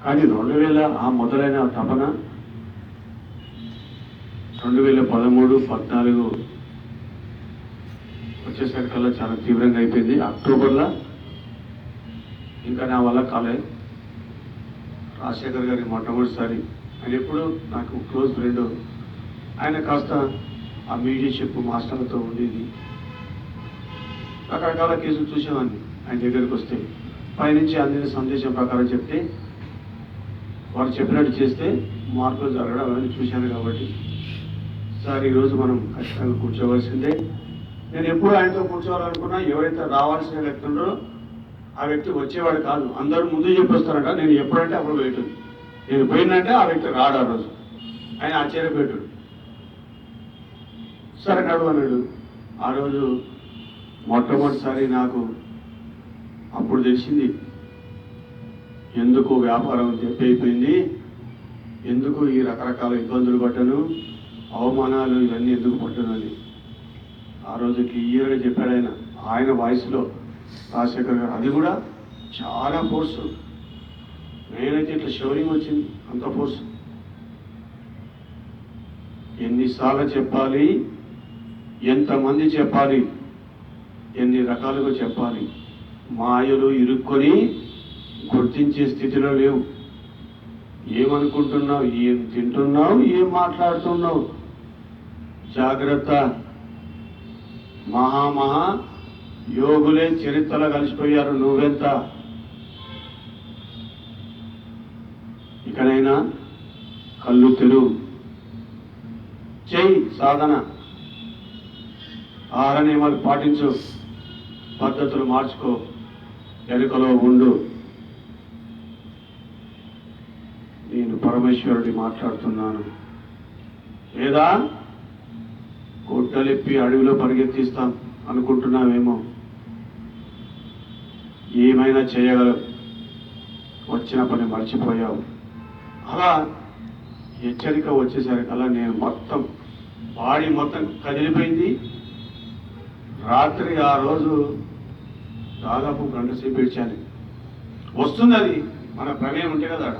కానీ 2000 ఆ మొదలైన తపన 2013, 14 వచ్చేసరికల్లా చాలా తీవ్రంగా అయిపోయింది. అక్టోబర్లో ఇంకా నా వల్ల కాలేదు. రాజశేఖర్ గారికి మొట్టమొదటిసారి, ఆయన ఎప్పుడు నాకు క్లోజ్ ఫ్రెండ్, ఆయన కాస్త ఆ మ్యూజిషిప్ మాస్టర్లతో ఉండేది. రకరకాల కేసులు చూసేవాడిని. ఆయన దగ్గరికి వస్తే పైనుంచి అందిన సందేశం ప్రకారం చెప్తే వారు చెప్పినట్టు చేస్తే మార్పులు జరగడం అవన్నీ చూశాను. కాబట్టి సార్ ఈరోజు మనం ఖచ్చితంగా కూర్చోవలసిందే. నేను ఎప్పుడు ఆయనతో కూర్చోవాలనుకున్నా ఎవరైతే రావాల్సిన వ్యక్తి ఉన్నారో ఆ వ్యక్తి వచ్చేవాడు కాదు. అందరూ ముందు చెప్పొస్తారట. నేను ఎప్పుడంటే అప్పుడు పోయేటది. నేను పోయినంటే ఆ వ్యక్తి రాడు. ఆ రోజు ఆయన ఆశ్చర్యపెట్టాడు. సరే నడు అన్నాడు. ఆ రోజు మొట్టమొదటిసారి నాకు అప్పుడు తెలిసింది ఎందుకు వ్యాపారం అయిపోయింది, ఎందుకు ఈ రకరకాల ఇబ్బందులు పడ్డాను, అవమానాలు ఇవన్నీ ఎందుకు పడ్డాను అని. ఆ రోజు క్లియర్గా చెప్పాడు ఆయన వాయిస్లో రాజశేఖర్ గారు. అది కూడా చాలా ఫోర్సు. నేనైతే ఇట్లా షోరింగ్ వచ్చింది, అంత ఫోర్సు. ఎన్నిసార్లు చెప్పాలి, ఎంతమంది చెప్పాలి, ఎన్ని రకాలుగా చెప్పాలి. మాయలు ఇరుక్కొని గుర్తించే స్థితిలో లేవు. ఏమనుకుంటున్నావు, ఏం తింటున్నావు, ఏం మాట్లాడుతున్నావు, జాగ్రత్త. మహా యోగులే చరిత్రలో కలిసిపోయారు. నువ్వెంత? ఇకనైనా కళ్ళు తెరువు, చెయ్యి సాధన. ఆహార నియమాలు పాటించు, పద్ధతులు మార్చుకో, ఎరుకలో ఉండు. నేను పరమేశ్వరుడి మాట్లాడుతున్నాను. లేదా గుడ్డలిప్పి అడవిలో పరిగెత్తిస్తాం అనుకుంటున్నావేమో. ఏమైనా చేయగలవు, వచ్చిన పని మర్చిపోయావు. అలా హెచ్చరిక వచ్చేసరికల్లా నేను బాడీ మొత్తం కదిలిపోయింది. రాత్రి ఆ రోజు దాదాపు గంట సేపు ఏడ్చాను. వస్తుంది అది, మన ప్రమేయం ఉంటే కదా.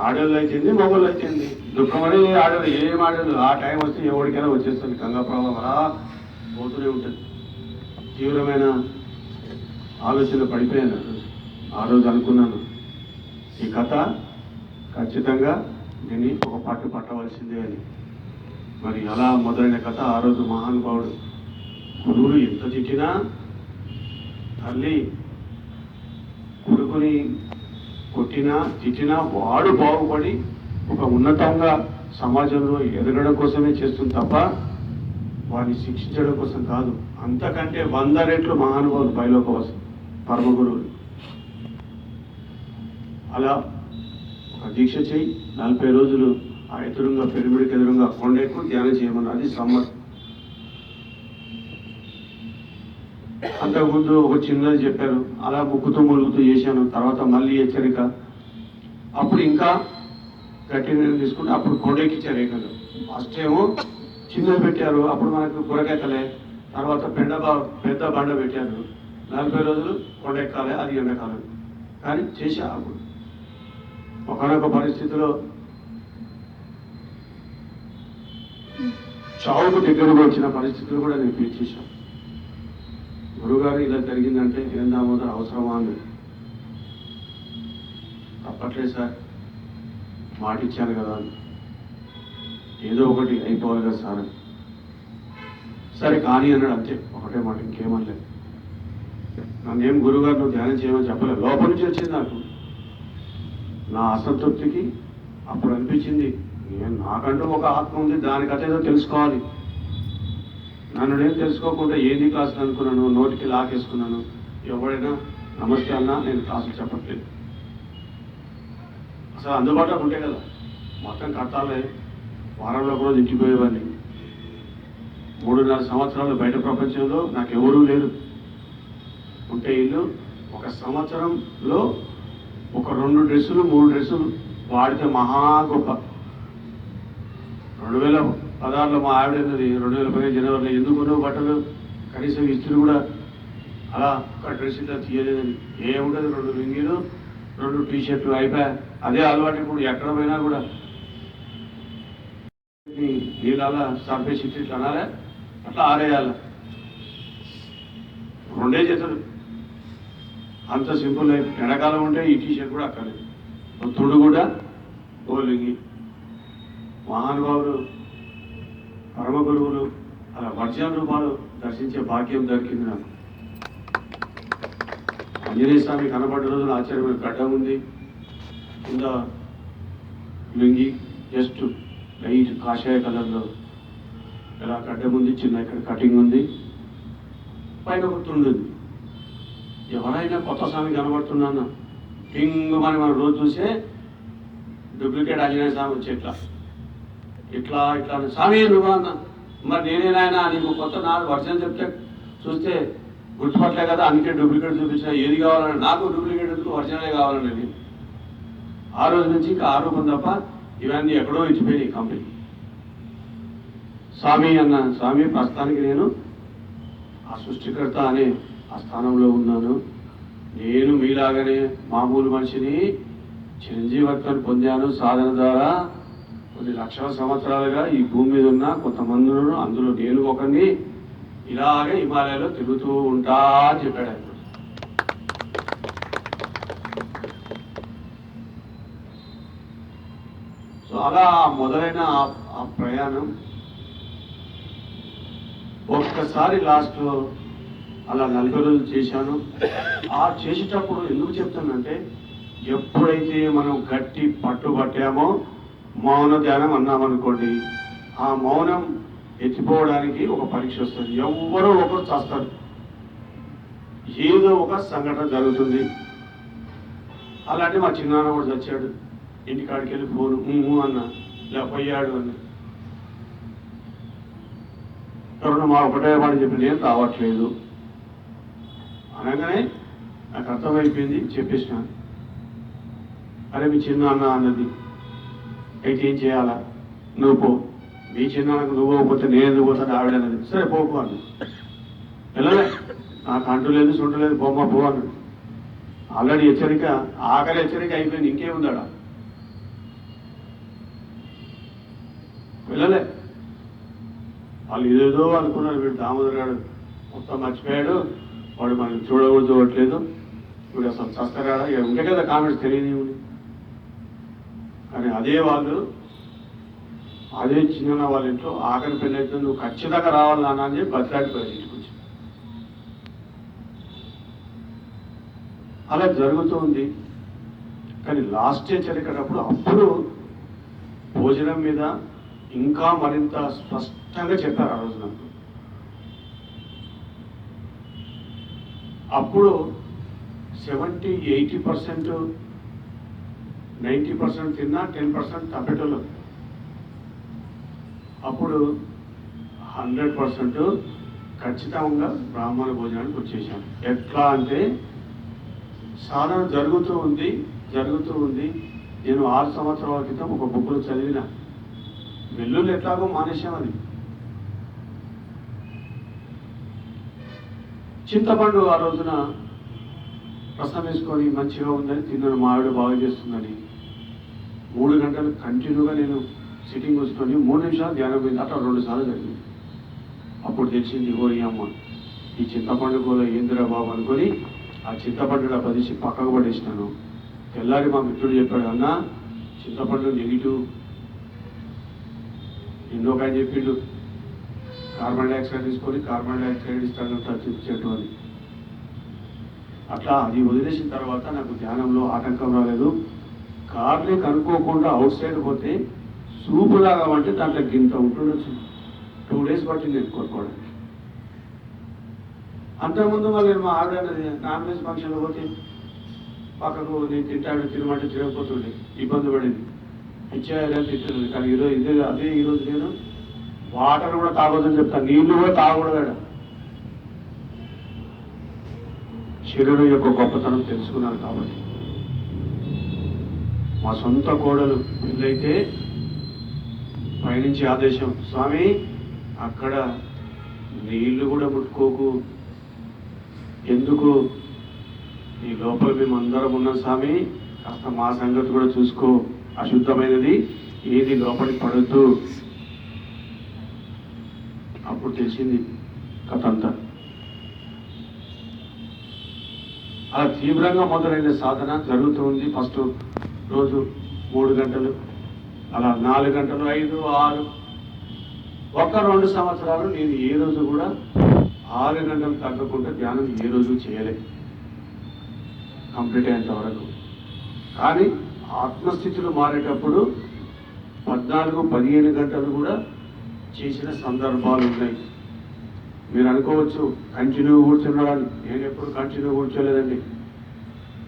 ఆడవాళ్ళు అయితేంది, మొగోళ్ళు అయితేంది, దుఃఖం అనేది ఆడవాళ్ళు ఏం ఆడవాళ్ళు ఆ టైం వస్తే ఎవరికైనా వచ్చేస్తుంది. గంగా ప్రభావం అలా పోతూనే ఉంటుంది. తీవ్రమైన ఆలోచన పడిపోయాను. ఆ రోజు అనుకున్నాను, ఈ కథ ఖచ్చితంగా నేను ఒక పట్టవలసిందే అని. మరి అలా మొదలైన కథ ఆ రోజు మహానుభావుడు గురువులు ఎంత తిట్టినా, తల్లి కొడుకుని కొట్టినా తిట్టినా వాడు బాగుపడి ఒక ఉన్నతంగా సమాజంలో ఎదగడం కోసమే చేస్తుంది తప్ప వారిని శిక్షించడం కోసం కాదు. అంతకంటే 100 రెట్లు మహానుభావులు పైలోకవాసు పరమ గురువులు. అలా ఒక దీక్ష చేయి, 40 రోజులు ఆ ఎదురుగా పిరమిడ్కి ఎదురుగా కొండెక్కు ధ్యానం చేయమని. అది సమ్మర్. అంతకుముందు ఒక చిన్నది చెప్పారు, అలా ముక్కుతూ ములుగుతూ చేశాను. తర్వాత మళ్ళీ హెచ్చరిక, అప్పుడు ఇంకా గట్టి నిర్ణయం తీసుకుంటే అప్పుడు కొండెక్కిచ్చారు. ఏకంగా ఫస్ట్ ఏమో చిన్నది పెట్టారు, అప్పుడు మనకు గురకెక్కలే. తర్వాత పెద్ద బండ పెట్టారు. 40 రోజులు కొండెక్కాలి, అది ఎండాకాలం. కానీ చేశా. అప్పుడు ఒకనొక పరిస్థితిలో చావుకు దగ్గరకు వచ్చిన పరిస్థితులు కూడా నేను పిలిచేశాను. గురుగారు ఇలా జరిగిందంటే ఏం దామోదర్ అవసరమా అని. తప్పట్లేదు సార్, మాట ఇచ్చాను కదా, ఏదో ఒకటి అయిపోవాలి కదా సార్. సరే కానీ అన్నాడు, అంతే, ఒకటే మాట, ఇంకేమనలేదు. నన్నేం గురుగారు నువ్వు ధ్యానం చేయమని చెప్పలేదు. లోపల నుంచి వచ్చింది నాకు. నా అసంతృప్తికి అప్పుడు అనిపించింది, నాకంటూ ఒక ఆత్మ ఉంది, దాని కథ ఏదో తెలుసుకోవాలి. నన్ను నేను తెలుసుకోకుండా ఏంది క్లాసులు అనుకున్నాను, నోటికి లాకేసుకున్నాను. ఎవరైనా నమస్తే అన్నా నేను క్లాసులు చెప్పట్లేదు. అసలు అందుబాటులో ఉంటే కదా, మొత్తం కట్టాలే. వారంలో కూడా ఇంటిపోయేవాడిని. 3.5 సంవత్సరాలు బయట ప్రపంచంలో నాకు ఎవరూ లేరు. ఉంటే ఇల్లు ఒక సంవత్సరంలో ఒక 2 డ్రెస్సులు 3 డ్రెస్సులు వాడితే మహా గొప్ప. 2016లో మా ఆవిడ అన్నది, 2015 జనవరిలో ఎందుకు బట్టలు కనీసం ఇస్త్రీ కూడా అలా ఒక డ్రెస్ ఇట్లా తీయలేదని. ఏముంటుంది, 2 లుంగీలు 2 టీషర్ట్లు అయిపోయా. అదే అలవాటు. ఇప్పుడు ఎక్కడ పోయినా కూడా నీళ్ళ సర్ఫేసి ఇట్లా అనాలే, అట్లా ఆరేయాల. 2 జతలు, అంత సింపుల్ లైఫ్. ఎండాకాలం ఉంటే ఈ టీషర్ట్ కూడా అక్కర్లేదు, తుడు కూడా ఓ లుంగి. మహానుభావులు పరమ గురువులు అలా వర్జన రూపాలు దర్శించే భాగ్యం దొరికింది నాకు. ఆంజనేయ స్వామి కనబడ్డ రోజున ఆశ్చర్యమైన గడ్డ ఉంది, కింద లుంగి జస్ట్ లైట్ కాషాయ కలర్లో ఇలా గడ్డం ఉంది, చిన్న ఇక్కడ కటింగ్ ఉంది, పైన ఒక తుండు ఉంది. ఎవరైనా కొత్త స్వామి కనబడుతున్నాను పింగ్ మనం రోజు చూసే డూప్లికేట్ ఆంజనేయ స్వామి వచ్చి ఇట్లా స్వామి నువ్వు అన్న. మరి నేనేనాయన నీకు కొత్త నాకు వర్షం చెప్తే చూస్తే గుర్తుపట్టలే కదా, అందుకే డూప్లికేట్ చూపించిన. ఏది కావాలని, నాకు డూప్లికేట్ ఎందుకు, వర్షాలే కావాలండి నేను. ఆ రోజు నుంచి ఇంకా ఆరోపణ తప్ప ఇవన్నీ ఎక్కడో ఇచ్చిపోయినాయి కంపెనీ. స్వామి అన్న, స్వామి ప్రస్తుతానికి నేను ఆ సృష్టికర్త అనే ఆ స్థానంలో ఉన్నాను. నేను మీలాగానే మామూలు మనిషిని, చిరంజీవత్వాన్ని పొందాను సాధన ద్వారా. కొన్ని లక్షల సంవత్సరాలుగా ఈ భూమి మీద ఉన్న కొంతమందులను, అందులో నేను ఒకరిని, ఇలాగే హిమాలయాలో తిరుగుతూ ఉంటా అని చెప్పాడు ఆయన. సో అలా మొదలైన ఆ ప్రయాణం ఒక్కసారి లాస్ట్లో అలా 40 రోజులు చేశాను. ఆ చేసేటప్పుడు ఎందుకు చెప్తానంటే, ఎప్పుడైతే మనం గట్టి పట్టుబట్టామో, మౌన ధ్యానం అన్నామనుకోండి, ఆ మౌనం ఎత్తిపోవడానికి ఒక పరీక్ష వస్తుంది, ఎవరో ఒకరు చేస్తారు, ఏదో ఒక సంఘటన జరుగుతుంది. అలాంటి మా చిన్నాన్న కూడా చచ్చాడు, ఇంటికాడికి వెళ్ళి ఫోను అన్న ఇలా పోయాడు అన్న. ఎవరన్నా మా ఒకటే వాడు చెప్పి నేను రావట్లేదు అనగానే నాకు అర్థమైపోయింది, చెప్పేసిన. అరే మీ చిన్నాన్న అన్నది, అయితే ఏం చేయాలా, నువ్వు పో. మీ చిన్నాన్నకు నువ్వు పోతే నేను ఎందుకు పోతాను ఆవిడన్నది. సరే పోకు అన్న. వెళ్ళలే, నాకు అంటూ లేదు సుంటు లేదు, బొమ్మ పో అన్నాడు. ఆల్రెడీ హెచ్చరిక, ఆఖరి హెచ్చరిక అయిపోయింది, ఇంకేముందాడా. వెళ్ళలే. వాళ్ళు ఏదేదో అనుకున్నారు, వీడు దామోదర్ గారు మొత్తం మర్చిపోయాడు, వాడు మనకి చూడకూడదు, వీడు అసలు చస్తరాడా, ఇక ఉంటే కదా కామెంట్స్ తెలియని. కానీ అదే వాళ్ళు, అదే చిన్న వాళ్ళ ఇంట్లో ఆఖరి పెళ్ళి అయితే నువ్వు ఖచ్చితంగా రావాలి నాన్న అని చెప్పి బతిలాడిపోయారు ఇంటికి వచ్చి. అలా జరుగుతూ ఉంది. కానీ లాస్ట్ హెచ్చరికటప్పుడు అప్పుడు భోజనం మీద ఇంకా మరింత స్పష్టంగా చెప్పారు ఆ రోజు నాకు. అప్పుడు 70-80% 90% తిన్నా, 10% తప్పేటోళ్ళు. అప్పుడు 100% ఖచ్చితంగా బ్రాహ్మణ భోజనానికి వచ్చేసాను. ఎట్లా అంటే సాధన జరుగుతూ ఉంది. నేను 6 సంవత్సరాల క్రితం ఒక బుక్లో చదివిన, వెల్లుల్లి ఎట్లాగో మానేశాం. అది చింతపండు ఆ రోజున రసం వేసుకొని మంచిగా ఉందని తిన్నాను, మా ఆవిడ బాగా చేస్తుందని. 3 గంటలు కంటిన్యూగా నేను సిట్టింగ్ వస్తుంది, 3 నిమిషాలు ధ్యానం పోయింది. అట్లా 2 సార్లు జరిగింది. అప్పుడు తెలిసింది, ఓరి అమ్మ ఈ చింతపండు కూడా ఏందిరా బాబు అనుకొని ఆ చింతపండు డబ్బా తీసి పక్కకు పడేసినాను. తెల్లారి మా మిత్రుడు చెప్పాడు, అన్న చింతపండు నెగిటివ్, ఇంకొక ఆయన చెప్పిండు కార్బన్ డైఆక్సైడ్ తీసుకొని కార్బన్ డైఆక్సైడ్ ఇస్తాడంట చెట్టు అని. అట్లా అది వదిలేసిన తర్వాత నాకు ధ్యానంలో ఆటంకం రాలేదు. కార్ని కనుక్కోకుండా అవుట్ సైడ్ పోతే సూపు లాగామంటే దాంట్లో గింత ఉంటుండొచ్చు. 2 days పట్టింది నేను కోరుకోవడానికి. అంతకుముందు మళ్ళీ మా ఆవిడ నాన్ వెజ్ ఫంక్షన్లో పోతే పక్కకు నేను తినమంటే తినకపోతుండే, ఇబ్బంది పడింది, ఇచ్చేయాలని తింటుంది. కానీ ఈరోజు నేను వాటర్ కూడా తాగొద్దని చెప్తాను, నీళ్లు కూడా తాగకూడదు. శరీరం యొక్క గొప్పతనం తెలుసుకున్నాను. కాబట్టి మా సొంత కోడలు పెళ్ళైతే పైనుంచి ఆదేశం, స్వామి అక్కడ నీళ్లు కూడా ముట్టుకోకు, ఎందుకు ఈ లోపల మేమందరం ఉన్నాం స్వామి, కాస్త మా సంగతి కూడా చూసుకో, అశుద్ధమైనది ఏది లోపలికి పడద్దు. అప్పుడు తెలిసింది కథ అంతా. అలా తీవ్రంగా మొదలైన సాధన జరుగుతుంది. ఫస్ట్ రోజు 3 గంటలు, అలా 4 గంటలు, 5, 6, 1-2 సంవత్సరాలు నేను ఏ రోజు కూడా 6 గంటలు తగ్గకుండా ధ్యానం ఏ రోజు చేయలే, కంప్లీట్ అయ్యేంత వరకు. కానీ ఆత్మస్థితులు మారేటప్పుడు 14-15 గంటలు కూడా చేసిన సందర్భాలు ఉన్నాయి. మీరు అనుకోవచ్చు కంటిన్యూ కూర్చున్నాడని, నేను ఎప్పుడు కంటిన్యూ కూర్చోలేదండి.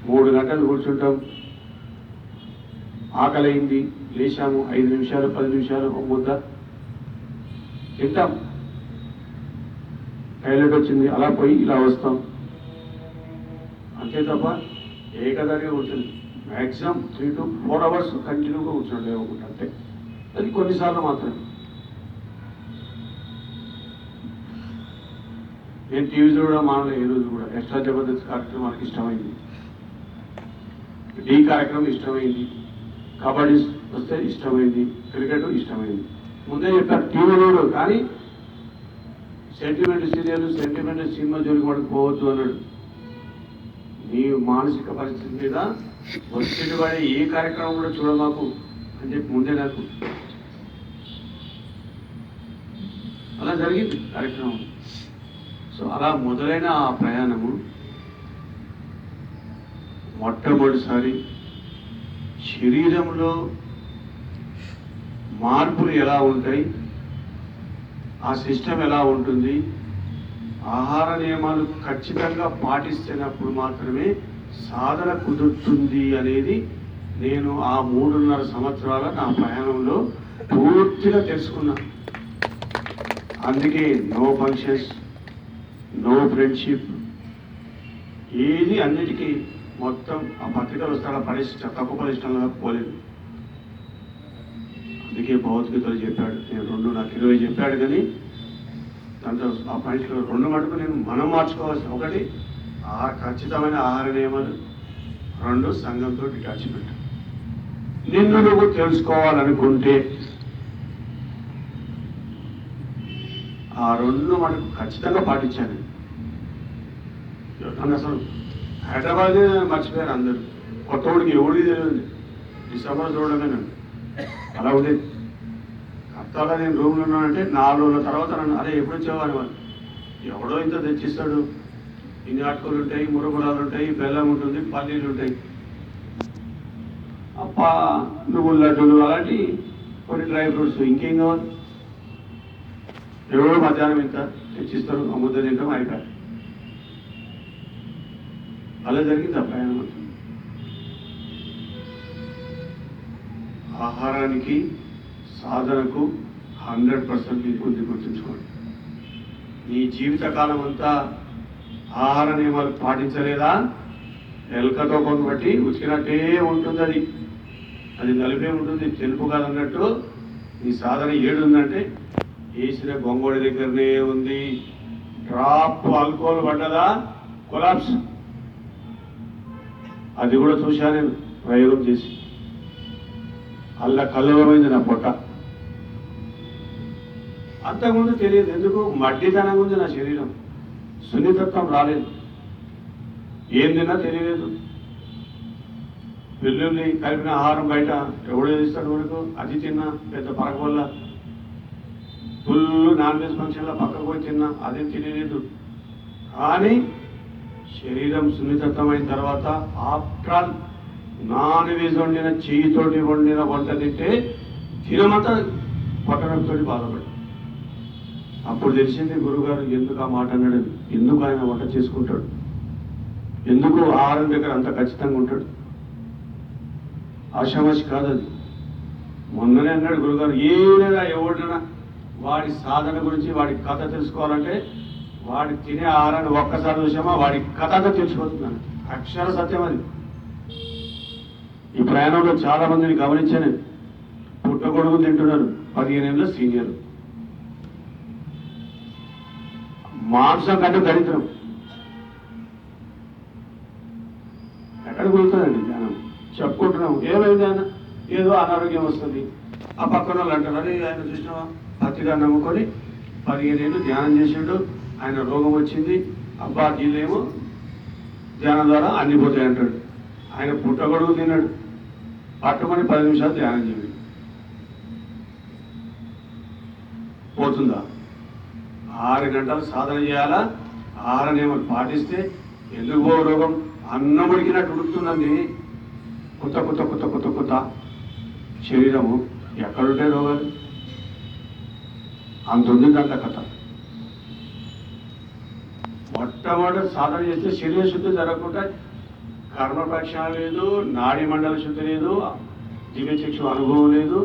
3 గంటలు కూర్చుంటాం, ఆకలి అయింది, లేచాము, 5 నిమిషాలు 10 నిమిషాలు ఒక ముద్ద తింటాం, టాయిలెట్ వచ్చింది అలా పోయి ఇలా వస్తాం, అంతే తప్ప ఏకదారిగా కూర్చొని మ్యాక్సిమం 3 to 4 hours కంటిన్యూగా కూర్చోండి ఒకటి, అంతే. అది కొన్నిసార్లు మాత్రమే. నేను టీవీ చూడడం మానలే ఏ రోజు కూడా. ఎక్స్ట్రా జబర్దస్త్ కార్యక్రమం మనకి ఇష్టమైంది, ఢీ కార్యక్రమం ఇష్టమైంది, కబడ్డీ వస్తే ఇష్టమైంది, క్రికెట్ ఇష్టమైంది. ముందే చెప్పారు టీవీ చూడు, కానీ సెంటిమెంట్ సీరియల్, సెంటిమెంట్ సినిమా జోలికి వాడికి పోవద్దు అన్నాడు. నీ మానసిక పరిస్థితి మీద ఒత్తిడి పడే ఏ కార్యక్రమం కూడా చూడమాకు అని చెప్పి ముందే నాకు అలా జరిగింది కార్యక్రమం. సో అలా మొదలైన ఆ ప్రయాణము మొట్టమొదటిసారి శరీరంలో మార్పులు ఎలా ఉంటాయి, ఆ సిస్టమ్ ఎలా ఉంటుంది, ఆహార నియమాలు ఖచ్చితంగా పాటిస్తున్నప్పుడు మాత్రమే సాధన కుదురుతుంది అనేది నేను ఆ 3.5 సంవత్సరాల నా ప్రయాణంలో పూర్తిగా తెలుసుకున్నా. అందుకే నో ఫంక్షన్స్, నో ఫ్రెండ్షిప్, ఏది అన్నిటికీ మొత్తం ఆ పత్రికలు వస్తాడా తక్కువ పరిష్టంగా పోలేదు. అందుకే భగవద్గీతలు చెప్పాడు, నేను 2 నాకు 20 చెప్పాడు, కానీ దాంట్లో ఆ పాయింట్లో 2 మటుకు నేను మనం మార్చుకోవాల్సిన, ఒకటి ఖచ్చితమైన ఆహార నియమాలు, 2 సంఘంతో డిటాచ్మెంట్. నిన్ను నువ్వు తెలుసుకోవాలనుకుంటే ఆ 2 మటుకు ఖచ్చితంగా పాటించాను. అసలు హైదరాబాదే మర్చిపోయారు అందరూ, కొత్తవాడికి ఎవడికి తెలియదు, డిసెంబర్ చూడడమే నన్ను అలా ఉండేది. కర్తగా నేను రూమ్లో ఉన్నానంటే 4 రోజుల తర్వాత నన్ను అరే ఎప్పుడు వచ్చేవారు వాళ్ళు, ఎవడో ఇంత తెచ్చిస్తాడు, ఇన్ని అటుకులు ఉంటాయి, మురమురాలు ఉంటాయి, బెల్లం ఉంటుంది, పల్లీలు ఉంటాయి, నువ్వుల లడ్డూలు, అలాంటి కొన్ని డ్రై ఫ్రూట్స్, ఇంకేం కావాలి, ఎవరో మధ్యాహ్నం ఇంత తెచ్చిస్తారు, ఆ ముద్ద తింటాం, అయిపోయారు. అలా జరిగింది ఆ ప్రయాణం. ఆహారానికి సాధనకు 100% ఇంకొంది గుర్తుంచుకోండి. నీ జీవితకాలం అంతా ఆహార నియమాలు పాటించలేదా, ఎలకతో కొన్ని బట్టి ఉచికినట్టే ఉంటుంది, అది నలిపే ఉంటుంది, తెలుపు కాదన్నట్టు. నీ సాధన ఏడుందంటే వేసిన గొంగోడి దగ్గరనే ఉంది. డ్రాప్ ఆల్కహాల్ పడ్డదా కొలాప్స్. అది కూడా చూశా నేను ప్రయోగం చేసి, అల్ల కల్లోలమైంది నా పొట్ట. అంతకుముందు తెలియదు, ఎందుకు మడ్డితనంగా ఉంది నా శరీరం, సున్నితత్వం రాలేదు, ఏం తిన్నా తెలియలేదు. వెల్లుల్లి కలిపిన ఆహారం బయట ఎవడో ఇస్తాడు వరకు, అది తిన్నా పెద్ద పరక వల్ల. ఫుల్ నాన్ వెజ్ ఫంక్షన్లో పక్కకు పోయి తిన్నా, అదేం తెలియలేదు. కానీ శరీరం సున్నితత్వమైన తర్వాత ఆఫ్టర్ ఆల్ నాన్ వెజ్ వండిన చెయ్యితోటి వండిన వంట తింటే తినమంతా పొట్టనొప్పితో బాధపడి, అప్పుడు తెలిసింది గురువుగారు ఎందుకు ఆ మాట అన్నాడు, ఎందుకు ఆయన వంట చేసుకుంటాడు, ఎందుకు ఆహారం దగ్గర అంత ఖచ్చితంగా ఉంటాడు. ఆషామాషి కాదు అది. మొన్ననే అన్నాడు గురుగారు, ఏదైనా ఎవడైనా వాడి సాధన గురించి వాడి కథ తెలుసుకోవాలంటే వాడి తినే ఆహారాన్ని ఒక్కసారి చూసామా వాడి కథ అంతా తెలిసిపోతున్నాను. అక్షర సత్యం అది. ఈ ప్రయాణంలో చాలా మందిని గమనించాను, పుట్టగొడుగు తింటున్నారు, 15 ఏళ్ళ సీనియర్. మాంసం కంటే దరిద్రం ఎక్కడ కుదురుతుందండి ధ్యానం. చెప్పుకుంటున్నాం ఏమైంది ఆయన, ఏదో అనారోగ్యం వస్తుంది, ఆ పక్కన వాళ్ళు అంటారు అదే ఆయన చూసినావా పత్రిక నమ్ముకొని 15 ఏళ్ళు ధ్యానం చేసాడు, ఆయన రోగం వచ్చింది, అబ్బా దీనిలేమో ధ్యానం ద్వారా అన్ని పోతాయి అంటాడు. ఆయన పుట్టగొడుగు తిన్నాడు, పట్టుకొని 10 నిమిషాలు ధ్యానం చేయండి, పోతుందా? 6 గంటలు సాధన చేయాలా, ఆహార నియమాలు పాటిస్తే ఎందుకు పో రోగం. అన్నం ఉడికినట్టు ఉడుకుతుందండి, కొత్త కొత్త కొత్త కొత్త కొత్త శరీరము. ఎక్కడుంటాయి రోగాలు? అంత ఉంది దాంట్లో కథ. మొట్టమొదటి సాధన చేస్తే శరీర శుద్ధి జరగకుండా కర్మపక్ష లేదు, నాడీ మండల శుద్ధి లేదు, దివ్యచక్షు అనుభవం లేదు,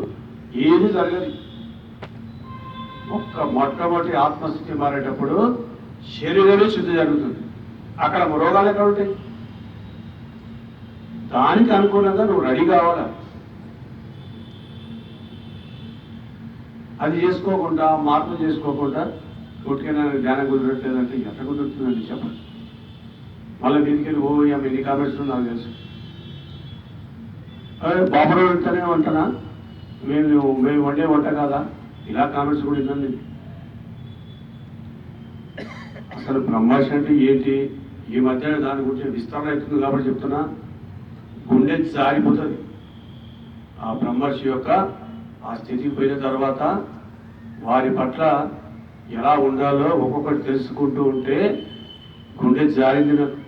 ఏది జరగదు. మొట్టమొదటి ఆత్మస్థితి మారేటప్పుడు శరీరమే శుద్ధి జరుగుతుంది. అక్కడ రోగాలు ఎక్కడ ఉంటాయి? దానికి అనుకూలంగా నువ్వు రెడీ కావాలా. అది చేసుకోకుండా, మార్పులు చేసుకోకుండా కొట్టుకుని ధ్యానం కుదరట్లేదంటే ఎట్లా కుదురుతుందండి చెప్పండి. మళ్ళీ దీనికి ఓ ఎన్ని కామెంట్స్ నాకు తెలుసు. అదే బాబురావు వెంటనే వంటనా, మేము వండే వంట కాదా, ఇలా కామెంట్స్ కూడా విన్నాను. అసలు బ్రహ్మర్షి అంటే ఏంటి, ఈ మధ్య దాని గురించి విస్తరణ అవుతుంది కాబట్టి చెప్తున్నా. గుండె జారిపోతుంది. ఆ బ్రహ్మర్షి యొక్క ఆ స్థితికి పోయిన తర్వాత వారి పట్ల ఎలా ఉండాలో ఒక్కొక్కటి తెలుసుకుంటూ ఉంటే గుండె జారింది నాకు.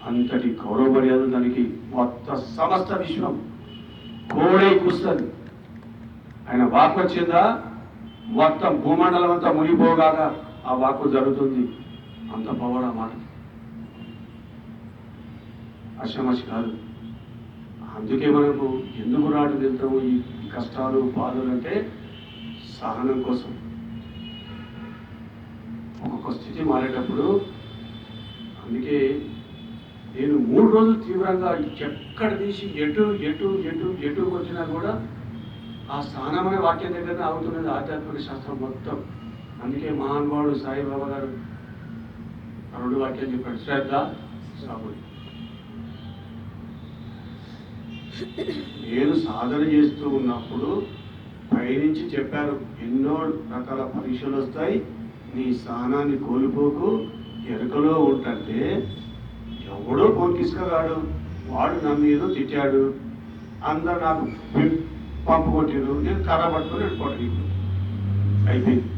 అంతటి గౌరవ మర్యాద దానికి మొత్తం సమస్త విశ్వం కోడై కూస్తుంది. ఆయన వాక్ వచ్చిందా మొత్తం భూమండలం అంతా మునిగిపోగాక ఆ వాక్కు జరుగుతుంది. అంత పవర్ ఆ మాట, అశమశ కాదు. అందుకే మనకు ఎందుకు రాటు వెళ్తాము ఈ కష్టాలు బాధలు అంటే సహనం కోసం. ఒక్కొక్క స్థితి మారేటప్పుడు అందుకే నేను 3 రోజులు తీవ్రంగా ఎక్కడ తీసి ఎటు వచ్చినా కూడా ఆ స్థానమైన వాక్యం దగ్గర ఆగుతున్నది ఆధ్యాత్మిక శాస్త్రం మొత్తం. అందుకే మహానుభావుడు సాయిబాబా గారు 2 వాక్యాలు చెప్పాడు, శ్రద్ధ సాగుడు. నేను సాధన చేస్తూ ఉన్నప్పుడు పైనుంచి చెప్పారు, ఎన్నో రకాల పరీక్షలు వస్తాయి, నీ స్థానాన్ని కోల్పోకు, ఎరుకలో ఉంటే. ఎవడో పోకిసుకగాడు, వాడు నన్ను ఏదో తిట్టాడు, అందరు నాకు పంపు కొట్టారు, నేను కర్ర పట్టుకొని వెళ్ళిపోవడం అయిపోయింది.